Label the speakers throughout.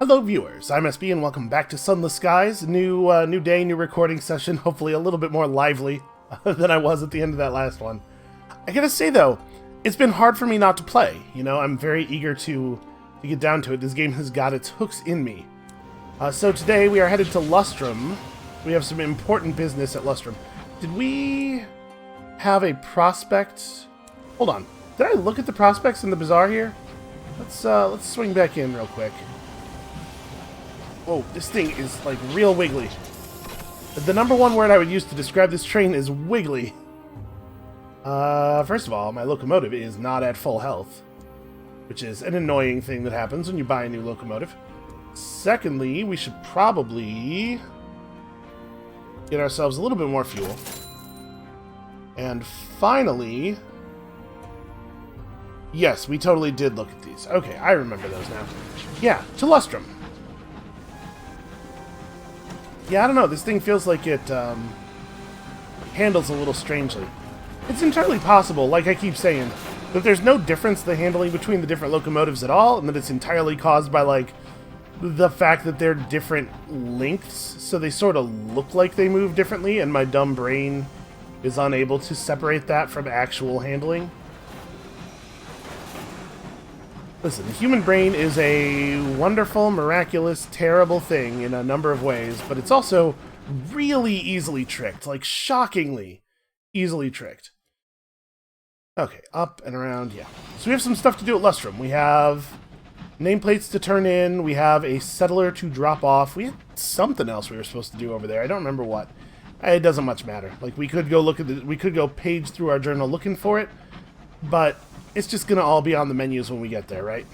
Speaker 1: Hello viewers, I'm SB and welcome back to Sunless Skies. New day, new recording session, hopefully a little bit more lively than I was at the end of that last one. I gotta say though, it's been hard for me not to play. You know, I'm very eager to get down to it. This game has got its hooks in me. So today we are headed to Lustrum. We have some important business at Lustrum. Did we have a prospect? Hold on, did I look at the prospects in the bazaar here? Let's swing back in real quick. Whoa, this thing is like real wiggly. The number one word I would use to describe this train is wiggly. First of all, my locomotive is not at full health, which is an annoying thing that happens when you buy a new locomotive. Secondly, we should probably get ourselves a little bit more fuel. And finally, yes, we totally did look at these. Okay, I remember those now. Yeah, to Lustrum. Yeah, I don't know, this thing feels like it handles a little strangely. It's entirely possible, like I keep saying, that there's no difference in the handling between the different locomotives at all, and that it's entirely caused by, like, the fact that they're different lengths, so they sort of look like they move differently, and my dumb brain is unable to separate that from actual handling. Listen, the human brain is a wonderful, miraculous, terrible thing in a number of ways, but it's also really easily tricked, like shockingly easily tricked. Okay, up and around, yeah. So we have some stuff to do at Lustrum. We have nameplates to turn in, we have a settler to drop off, we had something else we were supposed to do over there, I don't remember what. It doesn't much matter. Like, we could go page through our journal looking for it, but it's just gonna all be on the menus when we get there, right?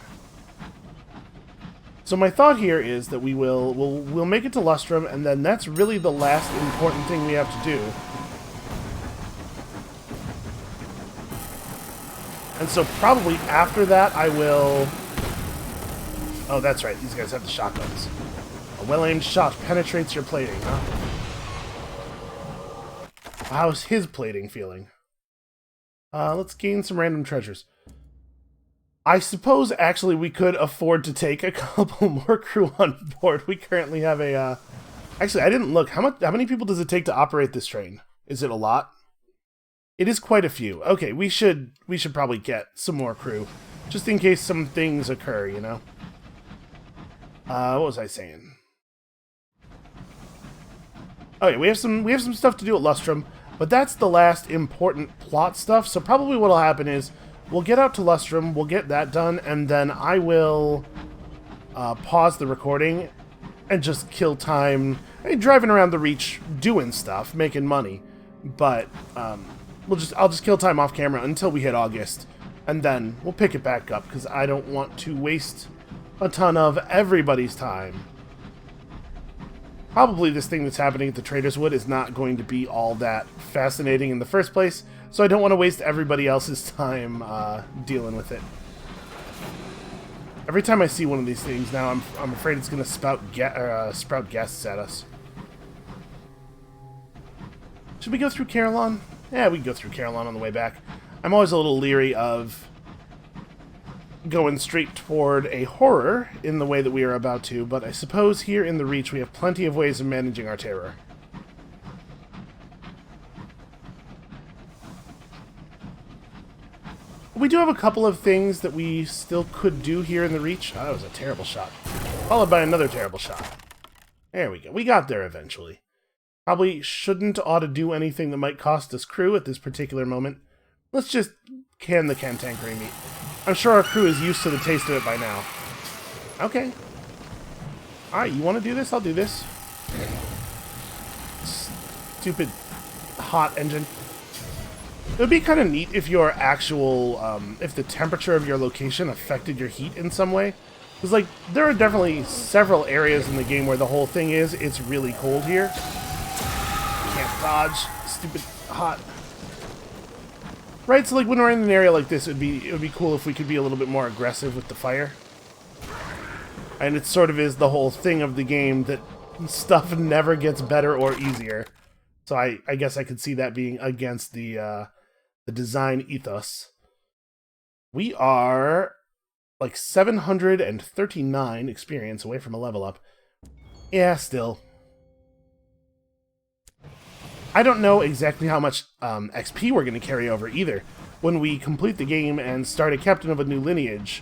Speaker 1: So my thought here is that we'll make it to Lustrum, and then that's really the last important thing we have to do. And so probably after that I will... Oh, that's right, these guys have the shotguns. A well-aimed shot penetrates your plating, huh? How's his plating feeling? Let's gain some random treasures. I suppose, actually, we could afford to take a couple more crew on board. We currently have a, Actually, I didn't look. How many people does it take to operate this train? Is it a lot? It is quite a few. Okay, we should probably get some more crew. Just in case some things occur, you know? What was I saying? Oh yeah, we have some stuff to do at Lustrum. But that's the last important plot stuff, so probably what'll happen is we'll get out to Lustrum, we'll get that done, and then I will pause the recording and just kill time. I mean, driving around the Reach doing stuff, making money, but I'll just kill time off camera until we hit August, and then we'll pick it back up, because I don't want to waste a ton of everybody's time. Probably this thing that's happening at the Trader's Wood is not going to be all that fascinating in the first place, so I don't want to waste everybody else's time dealing with it. Every time I see one of these things now, I'm afraid it's going to sprout guests at us. Should we go through Carillon? Yeah, we can go through Carillon on the way back. I'm always a little leery of going straight toward a horror in the way that we are about to, but I suppose here in the Reach we have plenty of ways of managing our terror. We do have a couple of things that we still could do here in the Reach. Oh, that was a terrible shot. Followed by another terrible shot. There we go. We got there eventually. Probably ought to do anything that might cost us crew at this particular moment. Let's just can the cantankerine meat. I'm sure our crew is used to the taste of it by now. Okay. Alright, you want to do this? I'll do this. Stupid hot engine. It would be kind of neat if your actual, if the temperature of your location affected your heat in some way. Because, like, there are definitely several areas in the game where the whole thing is, it's really cold here. Can't dodge. Stupid hot. Right, so like when we're in an area like this, it would be cool if we could be a little bit more aggressive with the fire. And it sort of is the whole thing of the game that stuff never gets better or easier. So I guess I could see that being against the design ethos. We are like 739 experience away from a level up. Yeah, still. I don't know exactly how much XP we're going to carry over either. When we complete the game and start a captain of a new lineage,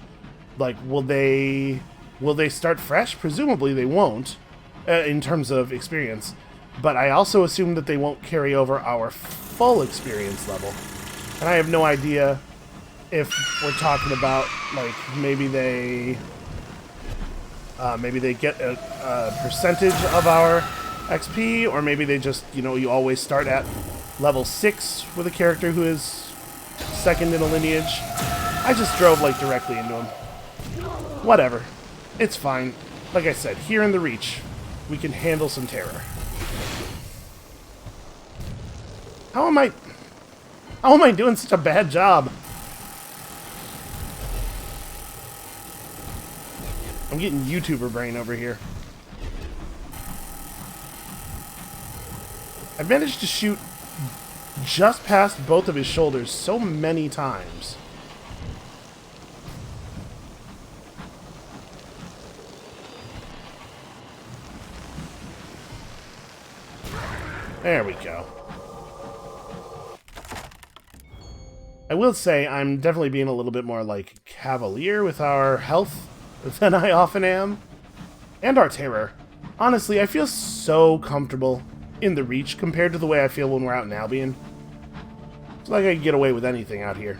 Speaker 1: like, will they start fresh? Presumably they won't, in terms of experience. But I also assume that they won't carry over our full experience level. And I have no idea if we're talking about, like, maybe they get a percentage of our XP, or maybe they just, you always start at level 6 with a character who is second in a lineage. I just drove, like, directly into him. Whatever. It's fine. Like I said, here in the Reach, we can handle some terror. How am I doing such a bad job? I'm getting YouTuber brain over here. I've managed to shoot just past both of his shoulders so many times. There we go. I will say I'm definitely being a little bit more, like, cavalier with our health than I often am. And our terror. Honestly, I feel so comfortable in the Reach compared to the way I feel when we're out in Albion. It's like I can get away with anything out here.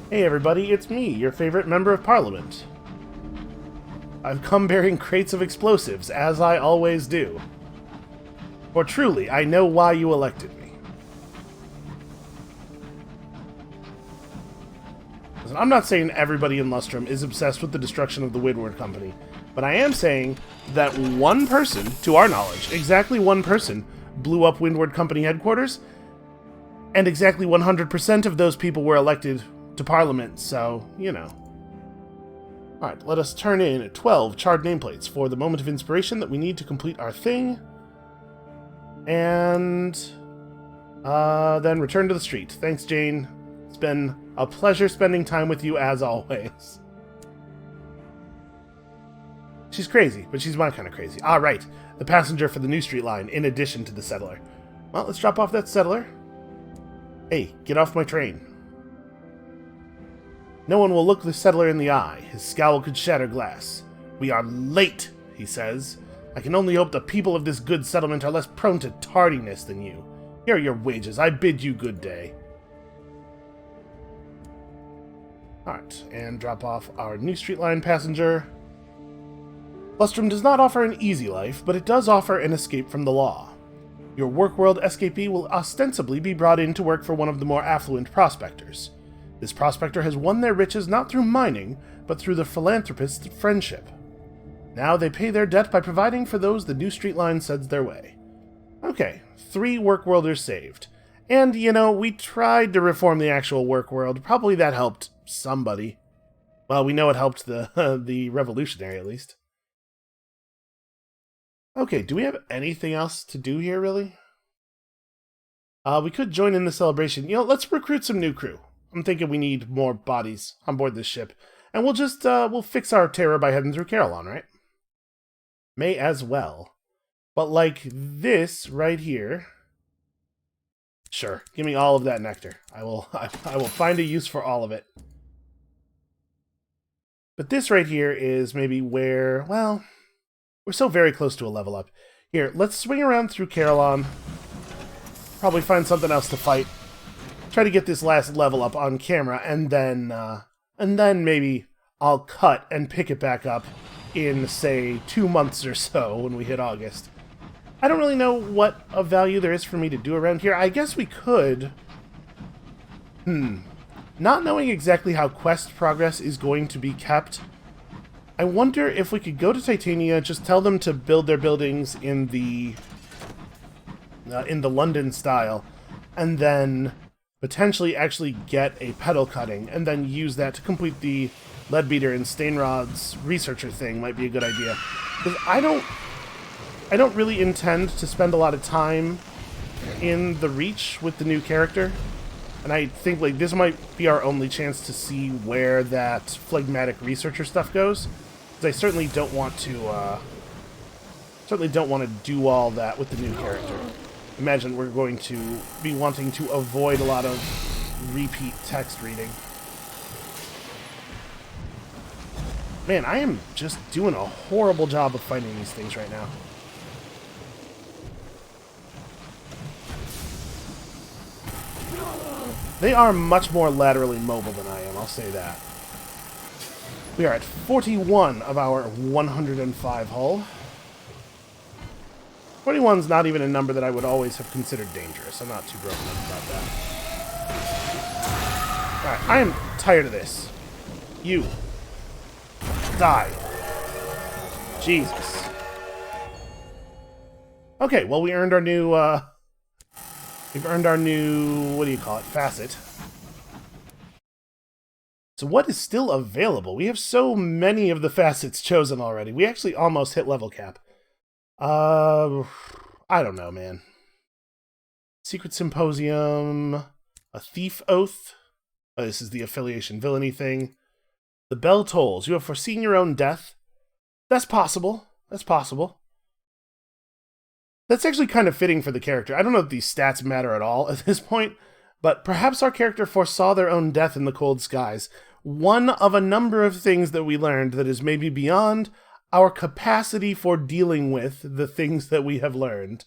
Speaker 1: Hey everybody, it's me, your favorite member of Parliament. I've come bearing crates of explosives, as I always do. For truly, I know why you elected me. Listen, I'm not saying everybody in Lustrum is obsessed with the destruction of the Windward Company, but I am saying that one person, to our knowledge, exactly one person, blew up Windward Company headquarters, and exactly 100% of those people were elected to Parliament, so, Alright, let us turn in 12 charred nameplates for the moment of inspiration that we need to complete our thing. And then return to the street. Thanks, Jane. It's been a pleasure spending time with you as always. She's crazy, but she's my kind of crazy. Ah, right. The passenger for the New Street line, in addition to the settler. Well, let's drop off that settler. Hey, get off my train. No one will look the settler in the eye. His scowl could shatter glass. We are late, he says. I can only hope the people of this good settlement are less prone to tardiness than you. Here are your wages. I bid you good day. Alright, and drop off our New Street Line passenger. Lustrum does not offer an easy life, but it does offer an escape from the law. Your work world escapee will ostensibly be brought in to work for one of the more affluent prospectors. This prospector has won their riches not through mining, but through the philanthropist's friendship. Now they pay their debt by providing for those the New Street Line sends their way. Okay, 3 work worlders saved. And, we tried to reform the actual work world. Probably that helped somebody. Well, we know it helped the revolutionary, at least. Okay, do we have anything else to do here, really? We could join in the celebration. Let's recruit some new crew. I'm thinking we need more bodies on board this ship. And we'll just, we'll fix our terror by heading through Carillon, right? May as well. But like this right here... Sure, give me all of that nectar. I will find a use for all of it. But this right here is maybe where, well, we're so very close to a level up. Here, let's swing around through Carillon. Probably find something else to fight. Try to get this last level up on camera, and then maybe I'll cut and pick it back up in, say, 2 months or so when we hit August. I don't really know what of value there is for me to do around here. I guess we could... Not knowing exactly how quest progress is going to be kept, I wonder if we could go to Titania, just tell them to build their buildings in the London style, and then potentially actually get a pedal cutting, and then use that to complete the Leadbeater and Stainrod's researcher thing. Might be a good idea. Because I don't really intend to spend a lot of time in the Reach with the new character. And I think like this might be our only chance to see where that phlegmatic researcher stuff goes. Because I certainly don't want to do all that with the new character. Imagine we're going to be wanting to avoid a lot of repeat text reading. Man, I am just doing a horrible job of fighting these things right now. They are much more laterally mobile than I am, I'll say that. We are at 41 of our 105 hull. 21's not even a number that I would always have considered dangerous. I'm not too broken up about that. Alright, I am tired of this. You. Die. Jesus. Okay, well we earned our new, we've earned our new, what do you call it, facet. So what is still available? We have so many of the facets chosen already. We actually almost hit level cap. I don't know, man. Secret Symposium, a Thief Oath. Oh, this is the affiliation villainy thing. The bell tolls. You have foreseen your own death. That's possible. That's possible. That's actually kind of fitting for the character. I don't know if these stats matter at all at this point, but perhaps our character foresaw their own death in the cold skies. One of a number of things that we learned that is maybe beyond our capacity for dealing with the things that we have learned.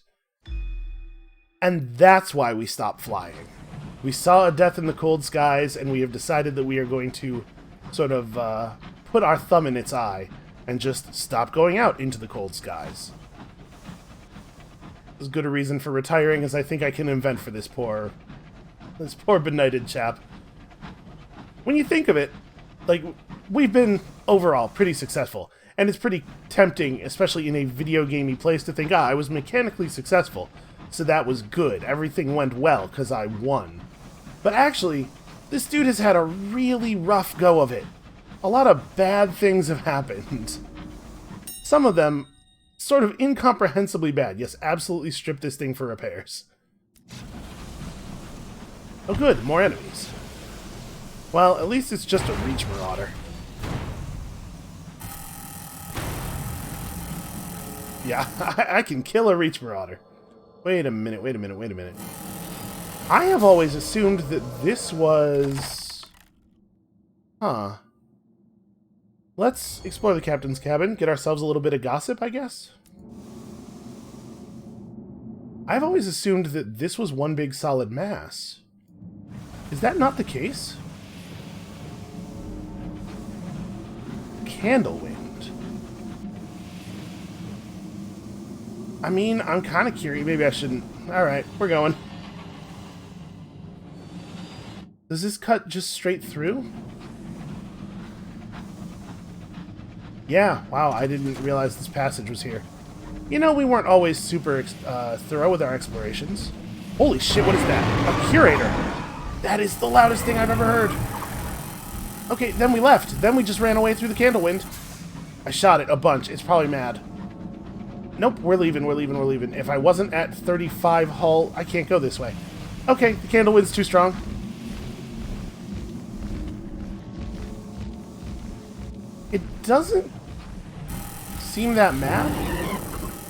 Speaker 1: And that's why we stopped flying. We saw a death in the cold skies, and we have decided that we are going to sort of put our thumb in its eye and just stop going out into the cold skies. As good a reason for retiring as I think I can invent for this poor benighted chap. When you think of it, like, we've been overall pretty successful. And it's pretty tempting, especially in a video gamey place, to think, I was mechanically successful, so that was good. Everything went well, because I won. But actually, this dude has had a really rough go of it. A lot of bad things have happened. Some of them sort of incomprehensibly bad. Yes, absolutely strip this thing for repairs. Oh good, more enemies. Well, at least it's just a Reach Marauder. Yeah, I can kill a Reach Marauder. Wait a minute. I have always assumed that this was... Huh. Let's explore the captain's cabin, get ourselves a little bit of gossip, I guess. I've always assumed that this was one big solid mass. Is that not the case? Candlewind. I mean, I'm kind of curious. Maybe I shouldn't. Alright, we're going. Does this cut just straight through? Yeah, wow, I didn't realize this passage was here. You know, we weren't always super thorough with our explorations. Holy shit, what is that? A Curator! That is the loudest thing I've ever heard. Okay, then we left. Then we just ran away through the Candlewind. I shot it a bunch. It's probably mad. Nope, we're leaving. If I wasn't at 35 hull, I can't go this way. Okay, the Candlewind's too strong. It doesn't seem that mad.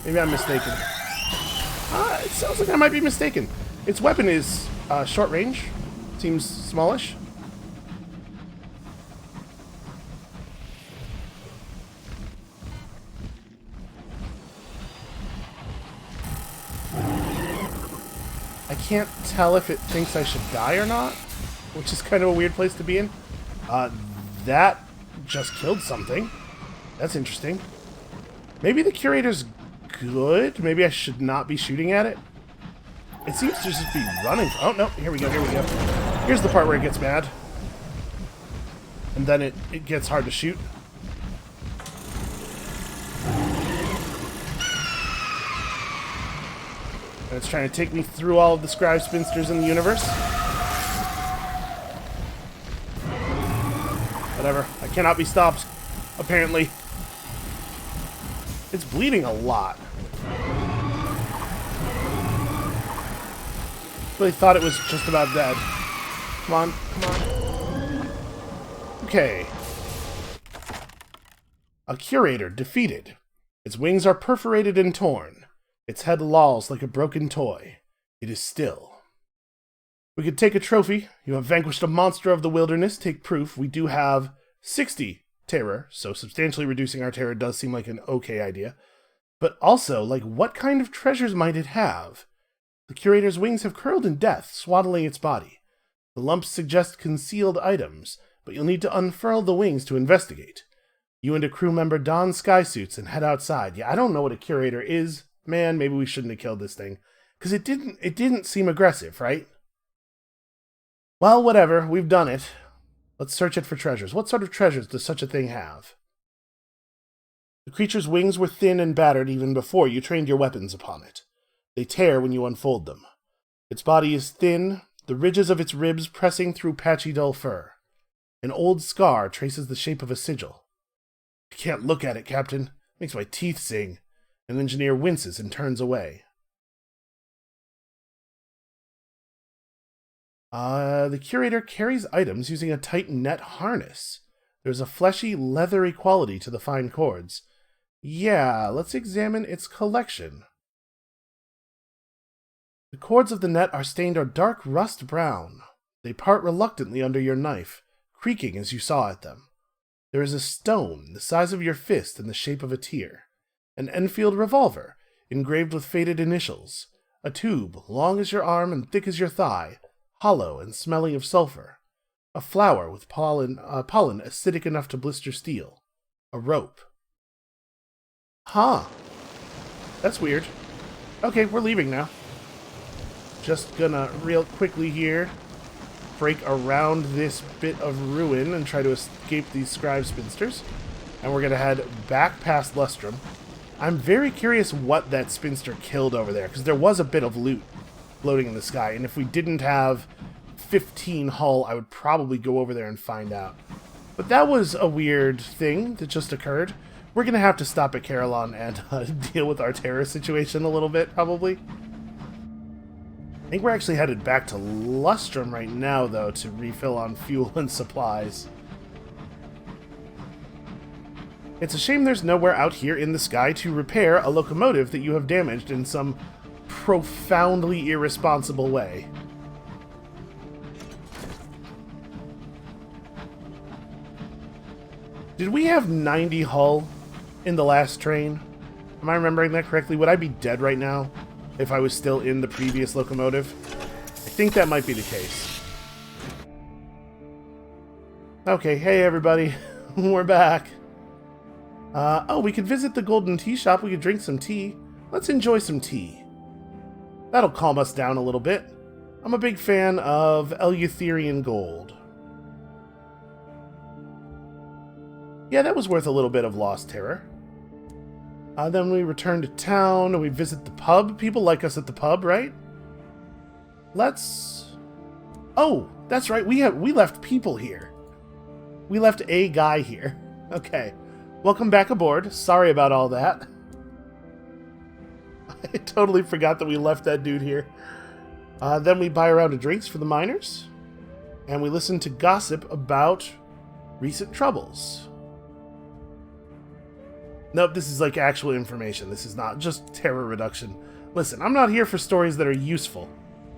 Speaker 1: Maybe I'm mistaken. It sounds like I might be mistaken. Its weapon is short range. Seems smallish. I can't tell if it thinks I should die or not, which is kind of a weird place to be in. That just killed something. That's interesting. Maybe the Curator's good. Maybe I should not be shooting at it. It seems to just be running. Oh, no. Here we go. Here's the part where it gets mad. And then it gets hard to shoot. And it's trying to take me through all of the scribe spinsters in the universe. Whatever. I cannot be stopped, apparently. It's bleeding a lot. Really thought it was just about dead. Come on, come on. Okay. A curator defeated. Its wings are perforated and torn. Its head lolls like a broken toy. It is still. We could take a trophy. You have vanquished a monster of the wilderness. Take proof. We do have 60 terror, so substantially reducing our terror does seem like an okay idea. But also, like, what kind of treasures might it have? The curator's wings have curled in death, swaddling its body. The lumps suggest concealed items, but you'll need to unfurl the wings to investigate. You and a crew member don sky suits and head outside. Yeah, I don't know what a curator is. Man, maybe we shouldn't have killed this thing. Because it didn't seem aggressive, right? Well, whatever. We've done it. Let's search it for treasures. What sort of treasures does such a thing have? The creature's wings were thin and battered even before you trained your weapons upon it. They tear when you unfold them. Its body is thin, the ridges of its ribs pressing through patchy dull fur. An old scar traces the shape of a sigil. I can't look at it, Captain. It makes my teeth sing. An engineer winces and turns away. The curator carries items using a tight net harness. There's a fleshy, leathery quality to the fine cords. Yeah, let's examine its collection. The cords of the net are stained a dark rust brown. They part reluctantly under your knife, creaking as you saw at them. There is a stone the size of your fist in the shape of a tear. An Enfield revolver, engraved with faded initials. A tube, long as your arm and thick as your thigh, hollow and smelling of sulfur. A flower with pollen acidic enough to blister steel. A rope. Huh. That's weird. Okay, we're leaving now. Just gonna real quickly here break around this bit of ruin and try to escape these scribe spinsters. And we're gonna head back past Lustrum. I'm very curious what that spinster killed over there, because there was a bit of loot floating in the sky, and if we didn't have 15 hull, I would probably go over there and find out. But that was a weird thing that just occurred. We're going to have to stop at Carillon and deal with our terror situation a little bit, probably. I think we're actually headed back to Lustrum right now, though, to refill on fuel and supplies. It's a shame there's nowhere out here in the sky to repair a locomotive that you have damaged in some profoundly irresponsible way. Did we have 90 hull in the last train? Am I remembering that correctly? Would I be dead right now if I was still in the previous locomotive? I think that might be the case. Okay, hey everybody. We're back. Oh, we could visit the Golden Tea Shop. We could drink some tea. Let's enjoy some tea. That'll calm us down a little bit. I'm a big fan of Eleutherian gold. Yeah, that was worth a little bit of lost terror. Then we return to town and we visit the pub. People like us at the pub, right? Let's... Oh, that's right. We left people here. We left a guy here. Okay. Welcome back aboard. Sorry about all that. I totally forgot that we left that dude here. Then we buy a round of drinks for the miners. And we listen to gossip about recent troubles. Nope, this is like actual information. This is not just terror reduction. Listen, I'm not here for stories that are useful.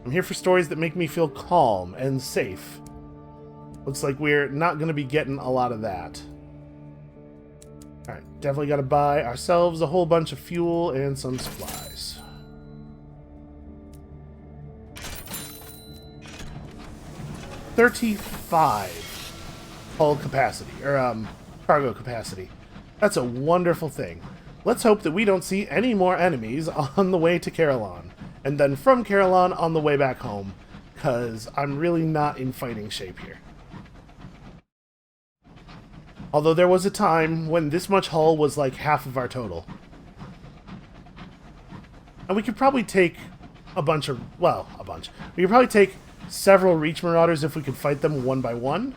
Speaker 1: I'm here for stories that make me feel calm and safe. Looks like we're not going to be getting a lot of that. Alright, definitely got to buy ourselves a whole bunch of fuel and some supplies. $35 hull capacity, or cargo capacity. That's a wonderful thing. Let's hope that we don't see any more enemies on the way to Carillon, and then from Carillon on the way back home, because I'm really not in fighting shape here. Although there was a time when this much hull was like half of our total. And we could probably take a bunch of... well, a bunch. We could probably take several Reach Marauders if we could fight them one by one.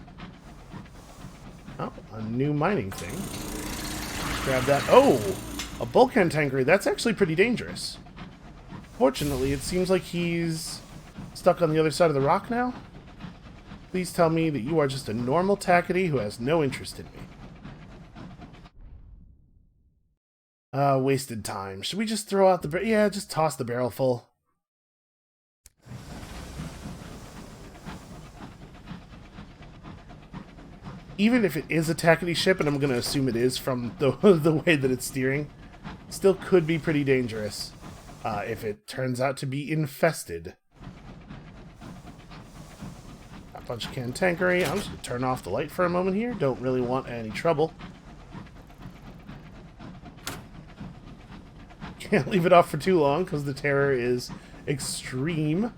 Speaker 1: Oh, a new mining thing. Grab that. Oh! A Bulkhead tankery. That's actually pretty dangerous. Fortunately, it seems like he's Stuck on the other side of the rock now? Please tell me that you are just a normal tackety who has no interest in me. Wasted time. Should we just throw out the barrel? Yeah, just toss the barrel full. Even if it is a tackety ship, and I'm going to assume it is from the way that it's steering, still could be pretty dangerous if it turns out to be infested. A bunch of cantankery. I'm just going to turn off the light for a moment here. Don't really want any trouble. Can't leave it off for too long because the terror is extreme.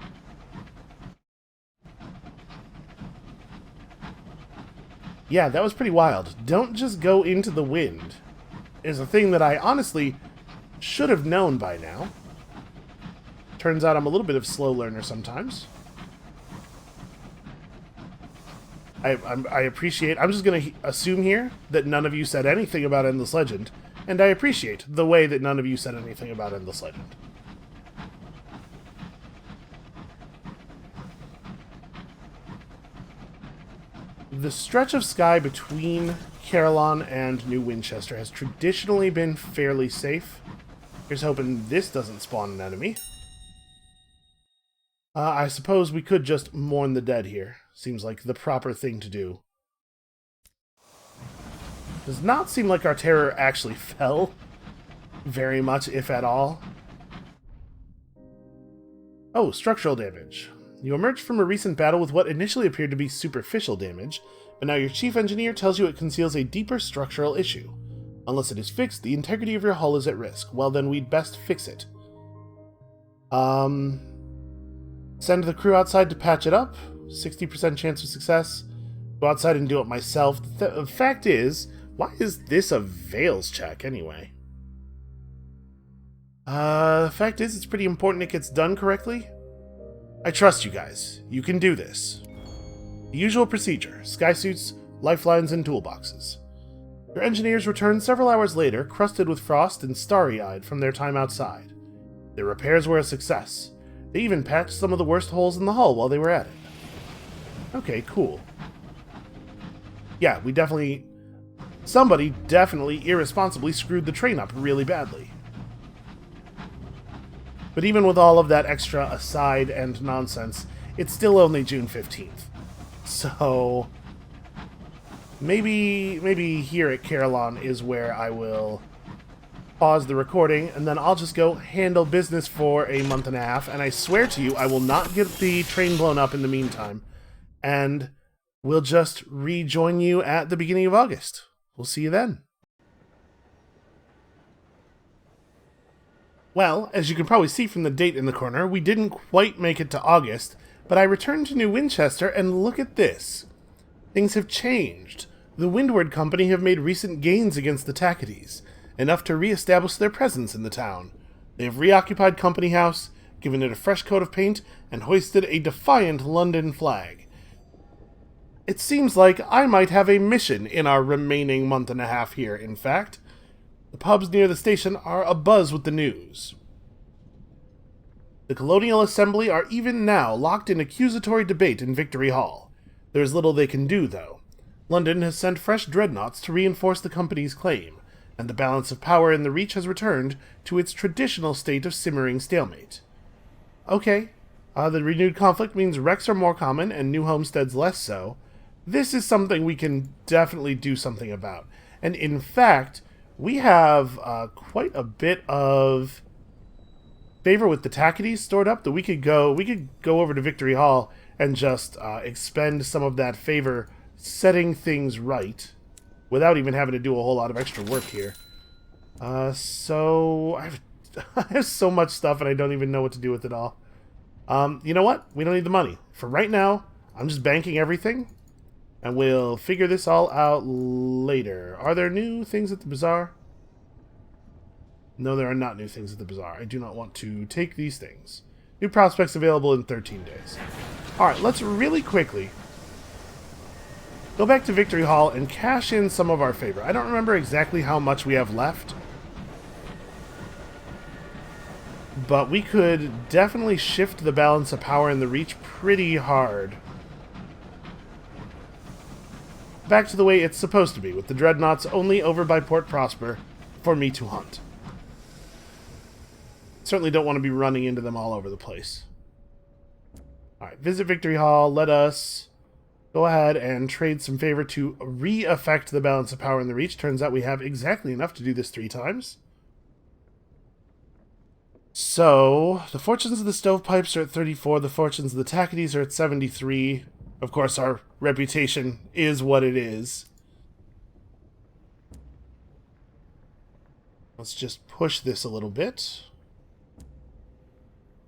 Speaker 1: Yeah, that was pretty wild. Don't just go into the wind is a thing that I honestly should have known by now. Turns out I'm a little bit of a slow learner sometimes. I appreciate... I'm just going to assume here that none of you said anything about Endless Legend. And I appreciate the way that none of you said anything about Endless Legend. The stretch of sky between Carillon and New Winchester has traditionally been fairly safe. Here's hoping this doesn't spawn an enemy. I suppose we could just mourn the dead here. Seems like the proper thing to do. Does not seem like our terror actually fell very much, if at all. Oh, structural damage. You emerged from a recent battle with what initially appeared to be superficial damage, but now your chief engineer tells you it conceals a deeper structural issue. Unless it is fixed, the integrity of your hull is at risk. Well, then we'd best fix it. Send the crew outside to patch it up. 60% chance of success. Go outside and do it myself. The fact is... Why is this a Veils check, anyway? The fact is, it's pretty important it gets done correctly. I trust you guys. You can do this. The usual procedure. Skysuits, lifelines, and toolboxes. Your engineers returned several hours later, crusted with frost and starry-eyed from their time outside. Their repairs were a success. They even patched some of the worst holes in the hull while they were at it. Okay, cool. Yeah, we definitely... Somebody definitely irresponsibly screwed the train up really badly. But even with all of that extra aside and nonsense, it's still only June 15th. So... Maybe here at Carillon is where I will pause the recording, and then I'll just go handle business for a month and a half, and I swear to you, I will not get the train blown up in the meantime. And we'll just rejoin you at the beginning of August. We'll see you then. Well, as you can probably see from the date in the corner, we didn't quite make it to August, but I returned to New Winchester, and look at this. Things have changed. The Windward Company have made recent gains against the Tacketies, enough to re-establish their presence in the town. They have reoccupied Company House, given it a fresh coat of paint, and hoisted a defiant London flag. It seems like I might have a mission in our remaining month and a half here, in fact. The pubs near the station are abuzz with the news. The Colonial Assembly are even now locked in accusatory debate in Victory Hall. There is little they can do, though. London has sent fresh dreadnoughts to reinforce the company's claim, and the balance of power in the Reach has returned to its traditional state of simmering stalemate. Okay, the renewed conflict means wrecks are more common and new homesteads less so. This is something we can definitely do something about. And in fact, we have quite a bit of favor with the Tacketies stored up that we could go over to Victory Hall and just expend some of that favor setting things right without even having to do a whole lot of extra work here. So I have so much stuff and I don't even know what to do with it all. You know what? We don't need the money. For right now, I'm just banking everything. And we'll figure this all out later. Are there new things at the bazaar? No, there are not new things at the bazaar. I do not want to take these things. New prospects available in 13 days. Alright, let's really quickly go back to Victory Hall and cash in some of our favor. I don't remember exactly how much we have left. But we could definitely shift the balance of power in the Reach pretty hard. Back to the way it's supposed to be, with the Dreadnoughts only over by Port Prosper for me to hunt. Certainly don't want to be running into them all over the place. Alright, visit Victory Hall. Let us go ahead and trade some favor to re-affect the balance of power in the Reach. Turns out we have exactly enough to do this 3 times. So, the fortunes of the stovepipes are at 34, the fortunes of the tackities are at 73. Of course, our reputation is what it is. Let's just push this a little bit.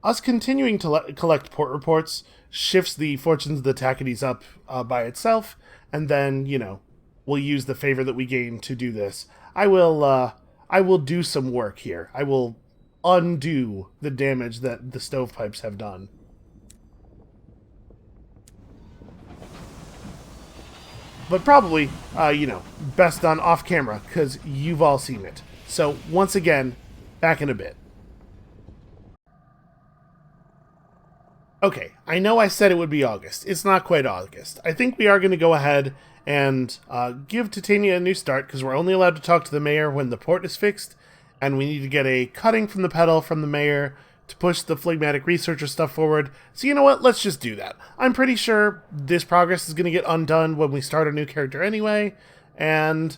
Speaker 1: Us continuing to collect port reports shifts the fortunes of the tackities up by itself, and then, you know, we'll use the favor that we gain to do this. I will do some work here. I will undo the damage that the stovepipes have done. But probably, you know, best done off camera, because you've all seen it. So, once again, back in a bit. Okay, I know I said it would be August. It's not quite August. I think we are going to go ahead and give Titania a new start, because we're only allowed to talk to the mayor when the port is fixed, and we need to get a cutting from the pedal from the mayor to push the phlegmatic researcher stuff forward. So you know what? Let's just do that. I'm pretty sure this progress is going to get undone when we start a new character anyway, and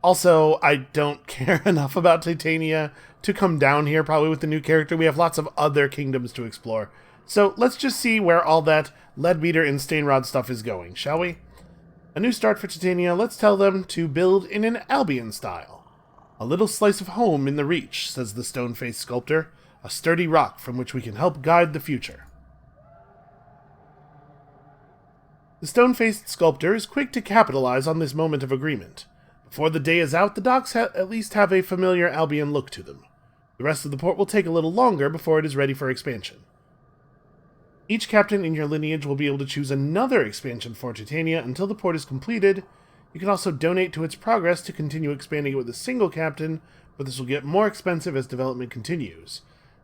Speaker 1: also I don't care enough about Titania to come down here probably with the new character. We have lots of other kingdoms to explore. So let's just see where all that Leadbeater and Stainrod stuff is going, shall we? A new start for Titania. Let's tell them to build in an Albion style. A little slice of home in the Reach, says the stone-faced sculptor. A sturdy rock from which we can help guide the future. The stone-faced sculptor is quick to capitalize on this moment of agreement. Before the day is out, the docks at least have a familiar Albion look to them. The rest of the port will take a little longer before it is ready for expansion. Each captain in your lineage will be able to choose another expansion for Titania until the port is completed. You can also donate to its progress to continue expanding it with a single captain, but this will get more expensive as development continues.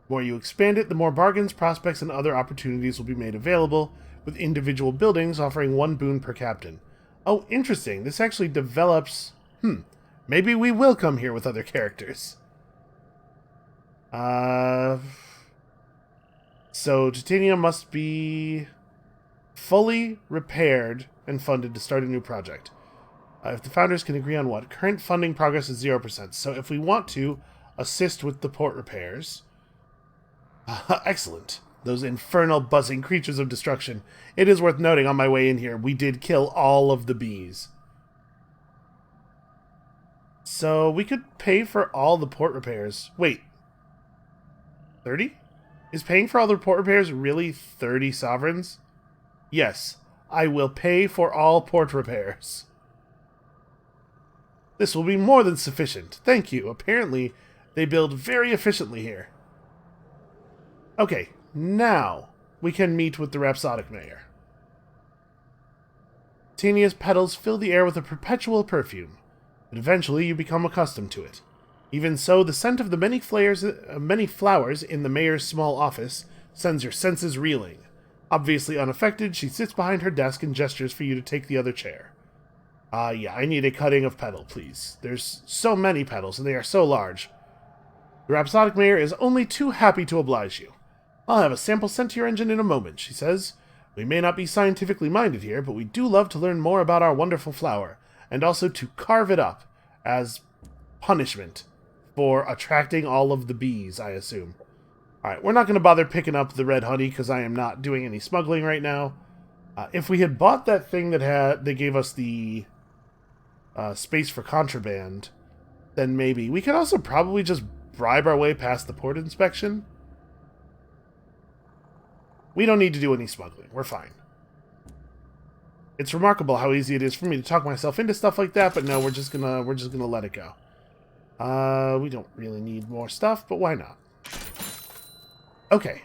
Speaker 1: The more you expand it, the more bargains, prospects, and other opportunities will be made available, with individual buildings offering 1 boon per captain. Oh, interesting. This actually develops... Maybe we will come here with other characters. So, Titania must be fully repaired and funded to start a new project. If the founders can agree on what? Current funding progress is 0%. So if we want to assist with the port repairs... excellent. Those infernal buzzing creatures of destruction. It is worth noting on my way in here, we did kill all of the bees. So we could pay for all the port repairs. Wait. 30? Is paying for all the port repairs really 30 sovereigns? Yes, I will pay for all port repairs. This will be more than sufficient. Thank you. Apparently, they build very efficiently here. Okay, now we can meet with the Rhapsodic Mayor. Titania's petals fill the air with a perpetual perfume, but eventually you become accustomed to it. Even so, the scent of the many flowers in the mayor's small office sends your senses reeling. Obviously unaffected, she sits behind her desk and gestures for you to take the other chair. Yeah, I need a cutting of petal, please. There's so many petals, and they are so large. The Rhapsodic Mayor is only too happy to oblige you. I'll have a sample sent to your engine in a moment, she says. We may not be scientifically minded here, but we do love to learn more about our wonderful flower, and also to carve it up as punishment for attracting all of the bees, I assume. Alright, we're not going to bother picking up the red honey, because I am not doing any smuggling right now. If we had bought that thing that they gave us the space for contraband, then maybe. We could also probably just bribe our way past the port inspection. We don't need to do any smuggling. We're fine. It's remarkable how easy it is for me to talk myself into stuff like that, but no, we're just gonna let it go. We don't really need more stuff, but why not? Okay.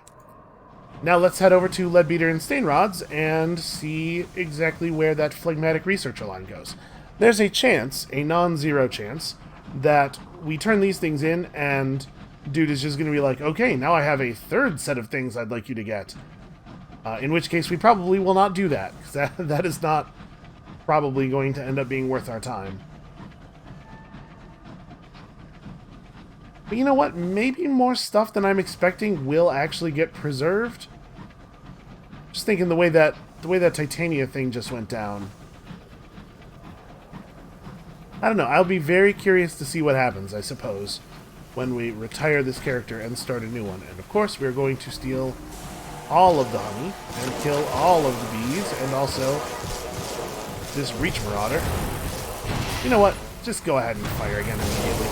Speaker 1: Now let's head over to Leadbeater and Stainrods and see exactly where that phlegmatic researcher line goes. There's a chance, a non-zero chance, that we turn these things in and dude is just going to be like, okay, now I have a third set of things I'd like you to get. In which case, we probably will not do that, because that is not probably going to end up being worth our time. But you know what? Maybe more stuff than I'm expecting will actually get preserved. Just thinking the way that Titania thing just went down. I don't know. I'll be very curious to see what happens, I suppose, when we retire this character and start a new one. And of course, we're going to steal all of the honey and kill all of the bees, and also this Reach Marauder. You know what? Just go ahead and fire again immediately.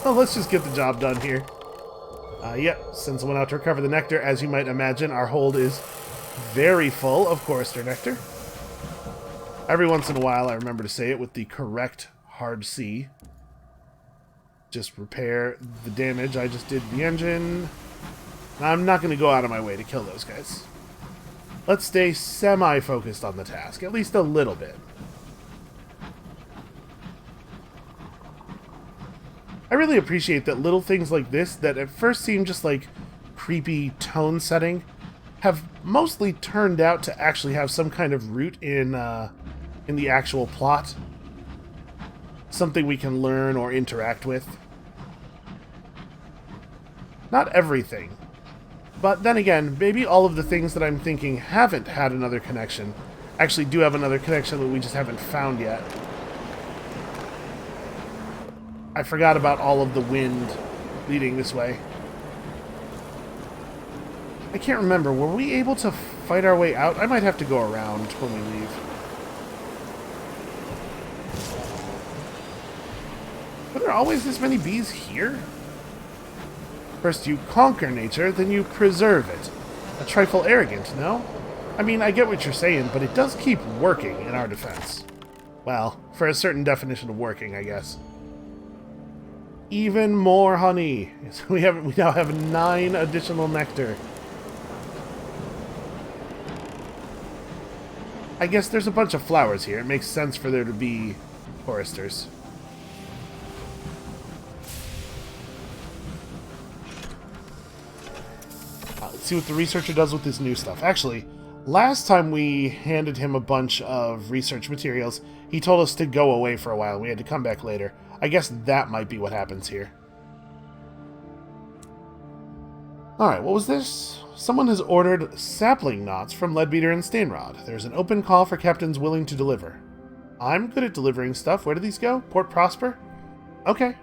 Speaker 1: Let's just get the job done here. Yep, send someone out to recover the nectar. As you might imagine, our hold is very full of chorister nectar. Every once in a while, I remember to say it with the correct hard C. Just repair the damage I just did to the engine. I'm not going to go out of my way to kill those guys. Let's stay semi-focused on the task, at least a little bit. I really appreciate that little things like this, that at first seem just like creepy tone setting, have mostly turned out to actually have some kind of root in the actual plot. Something we can learn or interact with. Not everything. But then again, maybe all of the things that I'm thinking haven't had another connection actually do have another connection that we just haven't found yet. I forgot about all of the wind leading this way. I can't remember. Were we able to fight our way out? I might have to go around when we leave. Were there always this many bees here? First you conquer nature, then you preserve it. A trifle arrogant, no? I mean, I get what you're saying, but it does keep working in our defense. Well, for a certain definition of working, I guess. Even more honey. So we now have 9 additional nectar. I guess there's a bunch of flowers here. It makes sense for there to be choristers. Let's see what the researcher does with this new stuff. Actually, last time we handed him a bunch of research materials, he told us to go away for a while. We had to come back later. I guess that might be what happens here. Alright, what was this? Someone has ordered sapling knots from Leadbeater and Stainrod. There's an open call for captains willing to deliver. I'm good at delivering stuff. Where do these go? Port Prosper? Okay.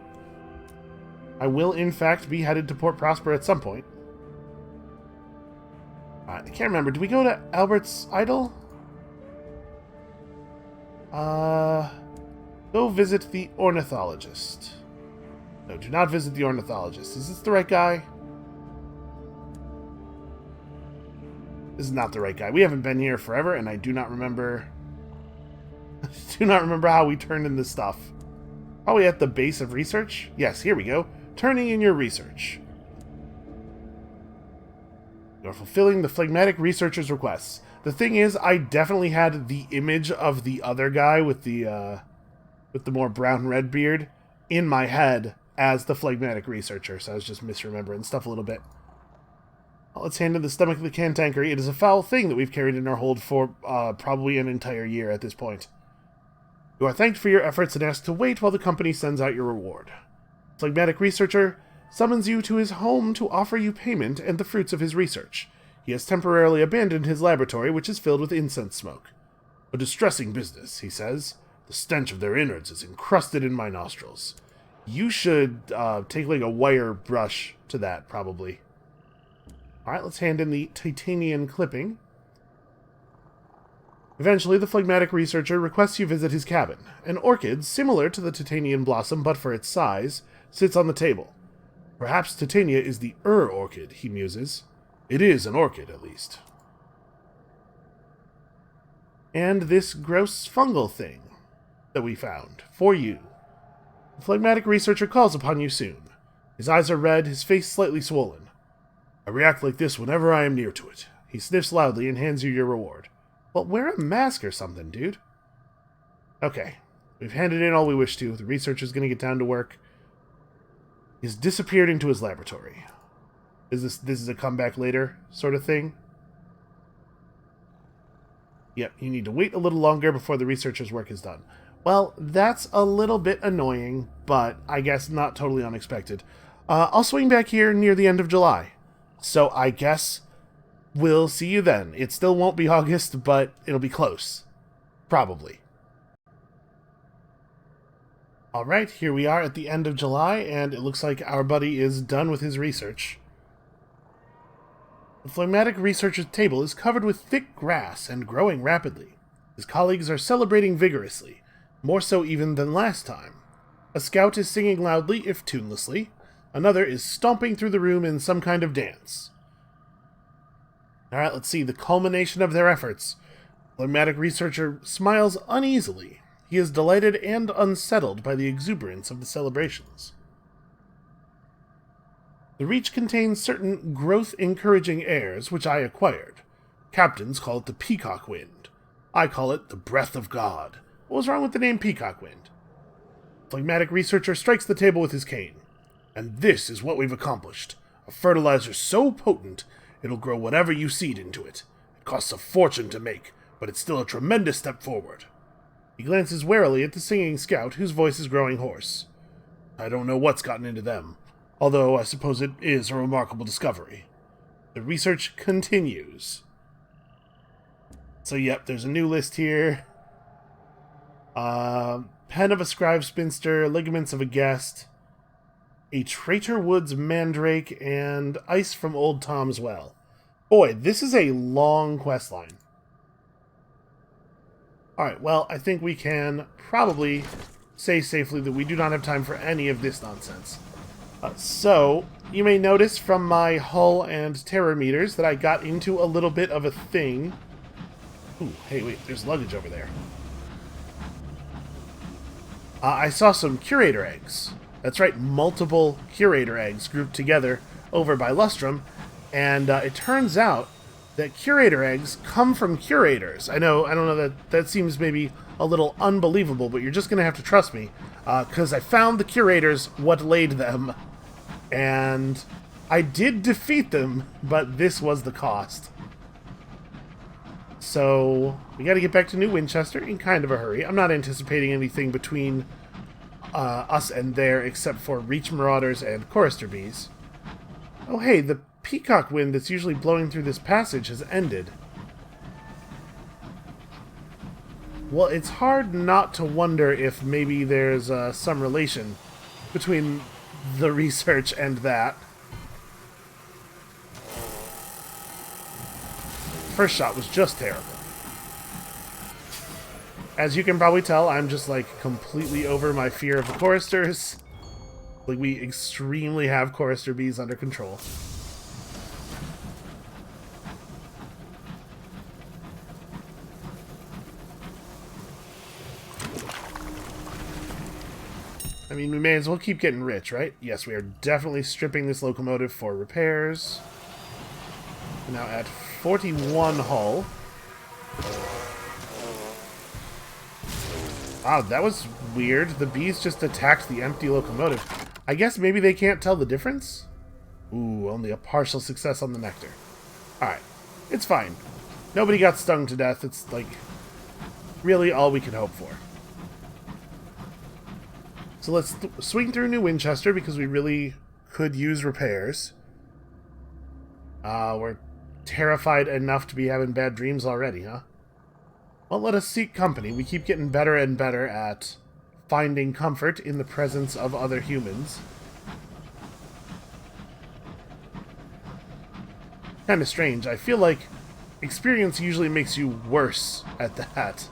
Speaker 1: I will, in fact, be headed to Port Prosper at some point. I can't remember. Did we go to Albert's Idol? Go visit the ornithologist. No, do not visit the ornithologist. Is this the right guy? This is not the right guy. We haven't been here forever, and I do not remember... how we turned in this stuff. Probably at the base of research? Yes, here we go. Turning in your research. You're fulfilling the phlegmatic researcher's requests. The thing is, I definitely had the image of the other guy with the more brown-red beard in my head as the phlegmatic researcher, so I was just misremembering stuff a little bit. Well, let's hand in the stomach of the cantankery. It is a foul thing that we've carried in our hold for probably an entire year at this point. You are thanked for your efforts and asked to wait while the company sends out your reward. Phlegmatic researcher summons you to his home to offer you payment and the fruits of his research. He has temporarily abandoned his laboratory, which is filled with incense smoke. A distressing business, he says. The stench of their innards is encrusted in my nostrils. You should take like a wire brush to that, probably. Alright, let's hand in the Titanian clipping. Eventually, the phlegmatic researcher requests you visit his cabin. An orchid, similar to the Titanian blossom but for its size, sits on the table. Perhaps Titania is the orchid, he muses. It is an orchid, at least. And this gross fungal thing that we found, for you. The phlegmatic researcher calls upon you soon. His eyes are red, his face slightly swollen. I react like this whenever I am near to it. He sniffs loudly and hands you your reward. Well, wear a mask or something, dude. Okay. We've handed in all we wish to. The researcher's going to get down to work. He's disappeared into his laboratory. Is this is a comeback later sort of thing? Yep, you need to wait a little longer before the researcher's work is done. Well, that's a little bit annoying, but I guess not totally unexpected. I'll swing back here near the end of July. So I guess we'll see you then. It still won't be August, but it'll be close. Probably. Alright, here we are at the end of July, and it looks like our buddy is done with his research. The phlegmatic researcher's table is covered with thick grass and growing rapidly. His colleagues are celebrating vigorously, more so even than last time. A scout is singing loudly, if tunelessly. Another is stomping through the room in some kind of dance. Alright, let's see the culmination of their efforts. The phlegmatic researcher smiles uneasily. He is delighted and unsettled by the exuberance of the celebrations. The Reach contains certain growth-encouraging airs which I acquired. Captains call it the Peacock Wind. I call it the Breath of God. What was wrong with the name Peacock Wind? The phlegmatic researcher strikes the table with his cane. And this is what we've accomplished. A fertilizer so potent, it'll grow whatever you seed into it. It costs a fortune to make, but it's still a tremendous step forward. He glances warily at the singing scout, whose voice is growing hoarse. I don't know what's gotten into them, although I suppose it is a remarkable discovery. The research continues. So yep, there's a new list here. Pen of a scribe spinster, ligaments of a guest, a Traitor Woods mandrake, and ice from Old Tom's Well. Boy, this is a long quest line. Alright, well, I think we can probably say safely that we do not have time for any of this nonsense. So, you may notice from my hull and terror meters that I got into a little bit of a thing. Ooh, hey, wait, there's luggage over there. I saw some Curator Eggs. That's right, multiple Curator Eggs grouped together over by Lustrum, and it turns out that Curator Eggs come from curators. I don't know, that seems maybe a little unbelievable, but you're just going to have to trust me, because I found the curators what laid them, and I did defeat them, but this was the cost. So, we got to get back to New Winchester in kind of a hurry. I'm not anticipating anything between us and there, except for Reach Marauders and Chorister Bees. Oh hey, the Peacock Wind that's usually blowing through this passage has ended. Well, it's hard not to wonder if maybe there's some relation between the research and that. First shot was just terrible. As you can probably tell, I'm just like completely over my fear of the choristers. Like, we extremely have Chorister Bees under control. I mean, we may as well keep getting rich, right? Yes, we are definitely stripping this locomotive for repairs. We're now at 41 hull. Wow, that was weird. The bees just attacked the empty locomotive. I guess maybe they can't tell the difference? Ooh, only a partial success on the nectar. Alright, it's fine. Nobody got stung to death. It's, like, really all we can hope for. So let's swing through New Winchester, because we really could use repairs. We're terrified enough to be having bad dreams already, huh? Well, let us seek company. We keep getting better and better at finding comfort in the presence of other humans. Kind of strange. I feel like experience usually makes you worse at that.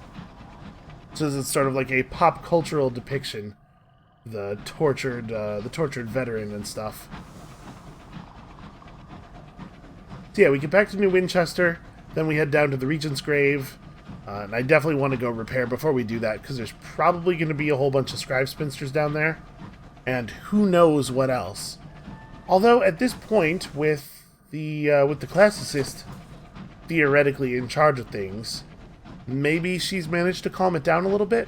Speaker 1: So it's sort of like a pop cultural depiction. The tortured veteran and stuff. So yeah, we get back to New Winchester, then we head down to the Regent's Grave, and I definitely want to go repair before we do that, because there's probably going to be a whole bunch of Scribe Spinsters down there, and who knows what else. Although, at this point, with the classicist theoretically in charge of things, maybe she's managed to calm it down a little bit?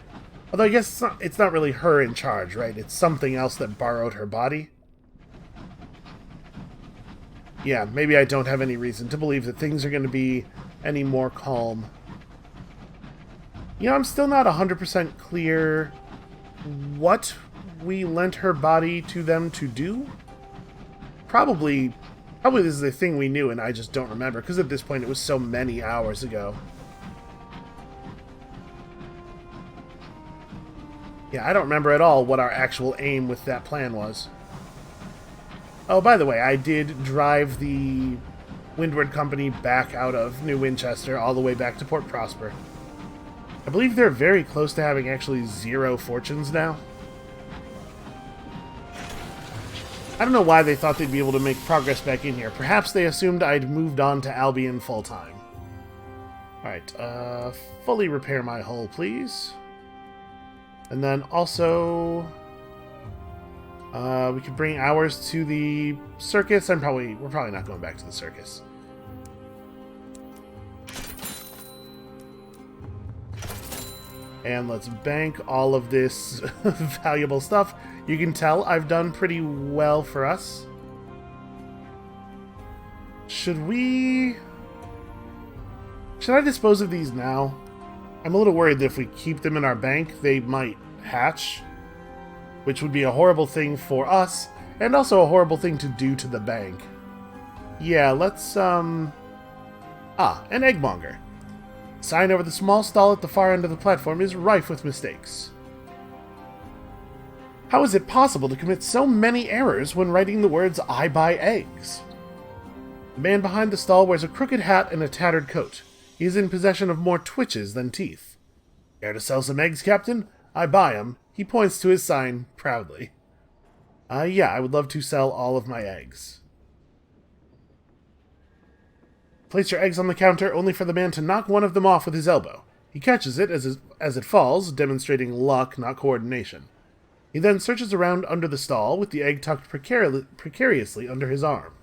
Speaker 1: Although I guess it's not really her in charge, right? It's something else that borrowed her body. Yeah, maybe I don't have any reason to believe that things are going to be any more calm. You know, I'm still not 100% clear what we lent her body to them to do. Probably this is a thing we knew and I just don't remember, because at this point it was so many hours ago. Yeah, I don't remember at all what our actual aim with that plan was. Oh, by the way, I did drive the Windward Company back out of New Winchester all the way back to Port Prosper. I believe they're very close to having actually 0 fortunes now. I don't know why they thought they'd be able to make progress back in here. Perhaps they assumed I'd moved on to Albion full-time. Alright, fully repair my hull, please. And then also, we could bring ours to the circus. We're probably not going back to the circus. And let's bank all of this valuable stuff. You can tell I've done pretty well for us. Should I dispose of these now? I'm a little worried that if we keep them in our bank, they might hatch, which would be a horrible thing for us, and also a horrible thing to do to the bank. Yeah, let's, an Eggmonger. The sign over the small stall at the far end of the platform is rife with mistakes. How is it possible to commit so many errors when writing the words, "I buy eggs"? The man behind the stall wears a crooked hat and a tattered coat. He is in possession of more twitches than teeth. Care to sell some eggs, Captain? I buy 'em. He points to his sign proudly. Yeah, I would love to sell all of my eggs. Place your eggs on the counter, only for the man to knock one of them off with his elbow. He catches it as it falls, demonstrating luck, not coordination. He then searches around under the stall, with the egg tucked precariously under his arm.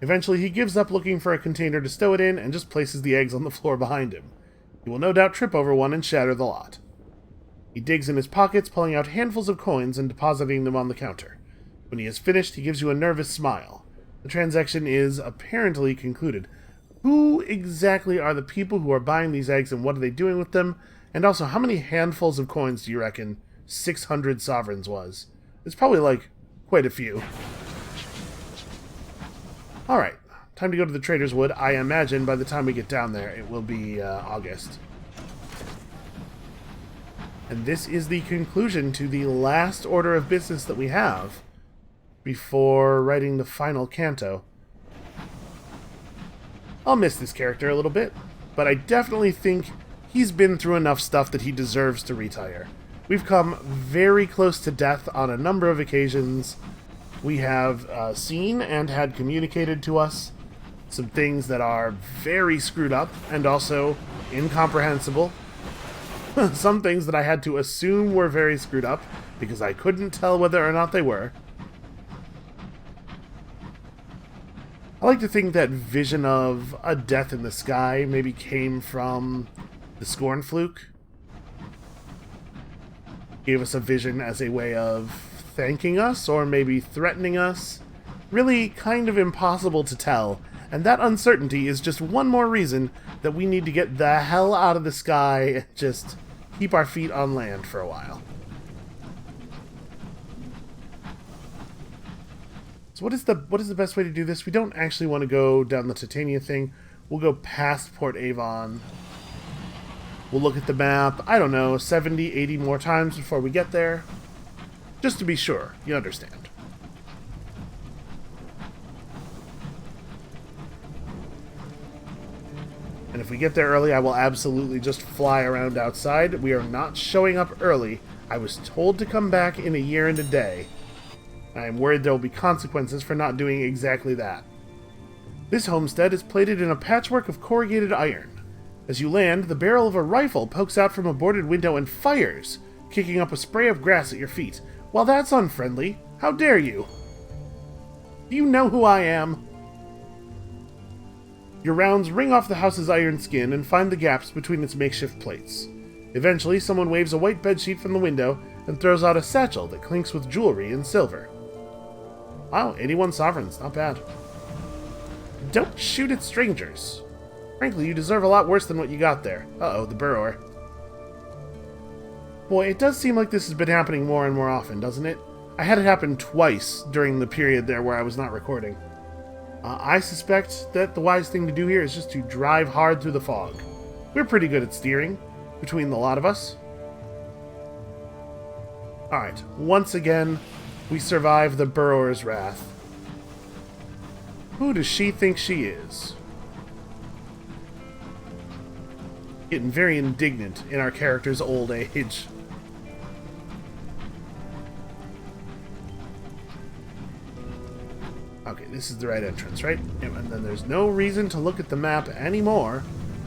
Speaker 1: Eventually, he gives up looking for a container to stow it in, and just places the eggs on the floor behind him. He will no doubt trip over one and shatter the lot. He digs in his pockets, pulling out handfuls of coins and depositing them on the counter. When he has finished, he gives you a nervous smile. The transaction is apparently concluded. Who exactly are the people who are buying these eggs, and what are they doing with them? And also, how many handfuls of coins do you reckon 600 sovereigns was? It's probably, like, quite a few. Alright, time to go to the Trader's Wood. I imagine by the time we get down there, it will be August. And this is the conclusion to the last order of business that we have before writing the final canto. I'll miss this character a little bit, but I definitely think he's been through enough stuff that he deserves to retire. We've come very close to death on a number of occasions. We have seen and had communicated to us some things that are very screwed up and also incomprehensible. Some things that I had to assume were very screwed up because I couldn't tell whether or not they were. I like to think that vision of a death in the sky maybe came from the Scorn Fluke. Gave us a vision as a way of thanking us or maybe threatening us. Really kind of impossible to tell, and that uncertainty is just one more reason that we need to get the hell out of the sky and just keep our feet on land for a while. So what is the best way to do this? We don't actually want to go down the Titania thing. We'll go past Port Avon. We'll look at the map, I don't know, 70, 80 more times before we get there. Just to be sure, you understand. And if we get there early, I will absolutely just fly around outside. We are not showing up early. I was told to come back in a year and a day. I am worried there will be consequences for not doing exactly that. This homestead is plated in a patchwork of corrugated iron. As you land, the barrel of a rifle pokes out from a boarded window and fires, kicking up a spray of grass at your feet. Well, that's unfriendly. How dare you? Do you know who I am? Your rounds ring off the house's iron skin and find the gaps between its makeshift plates. Eventually, someone waves a white bedsheet from the window and throws out a satchel that clinks with jewelry and silver. Wow, 81 sovereigns, not bad. Don't shoot at strangers. Frankly, you deserve a lot worse than what you got there. Uh-oh, the burrower. Boy, it does seem like this has been happening more and more often, doesn't it? I had it happen twice during the period there where I was not recording. I suspect that the wise thing to do here is just to drive hard through the fog. We're pretty good at steering, between the lot of us. Alright, once again, we survive the burrower's wrath. Who does she think she is? Getting very indignant in our character's old age. Okay, this is the right entrance, right? And then there's no reason to look at the map anymore,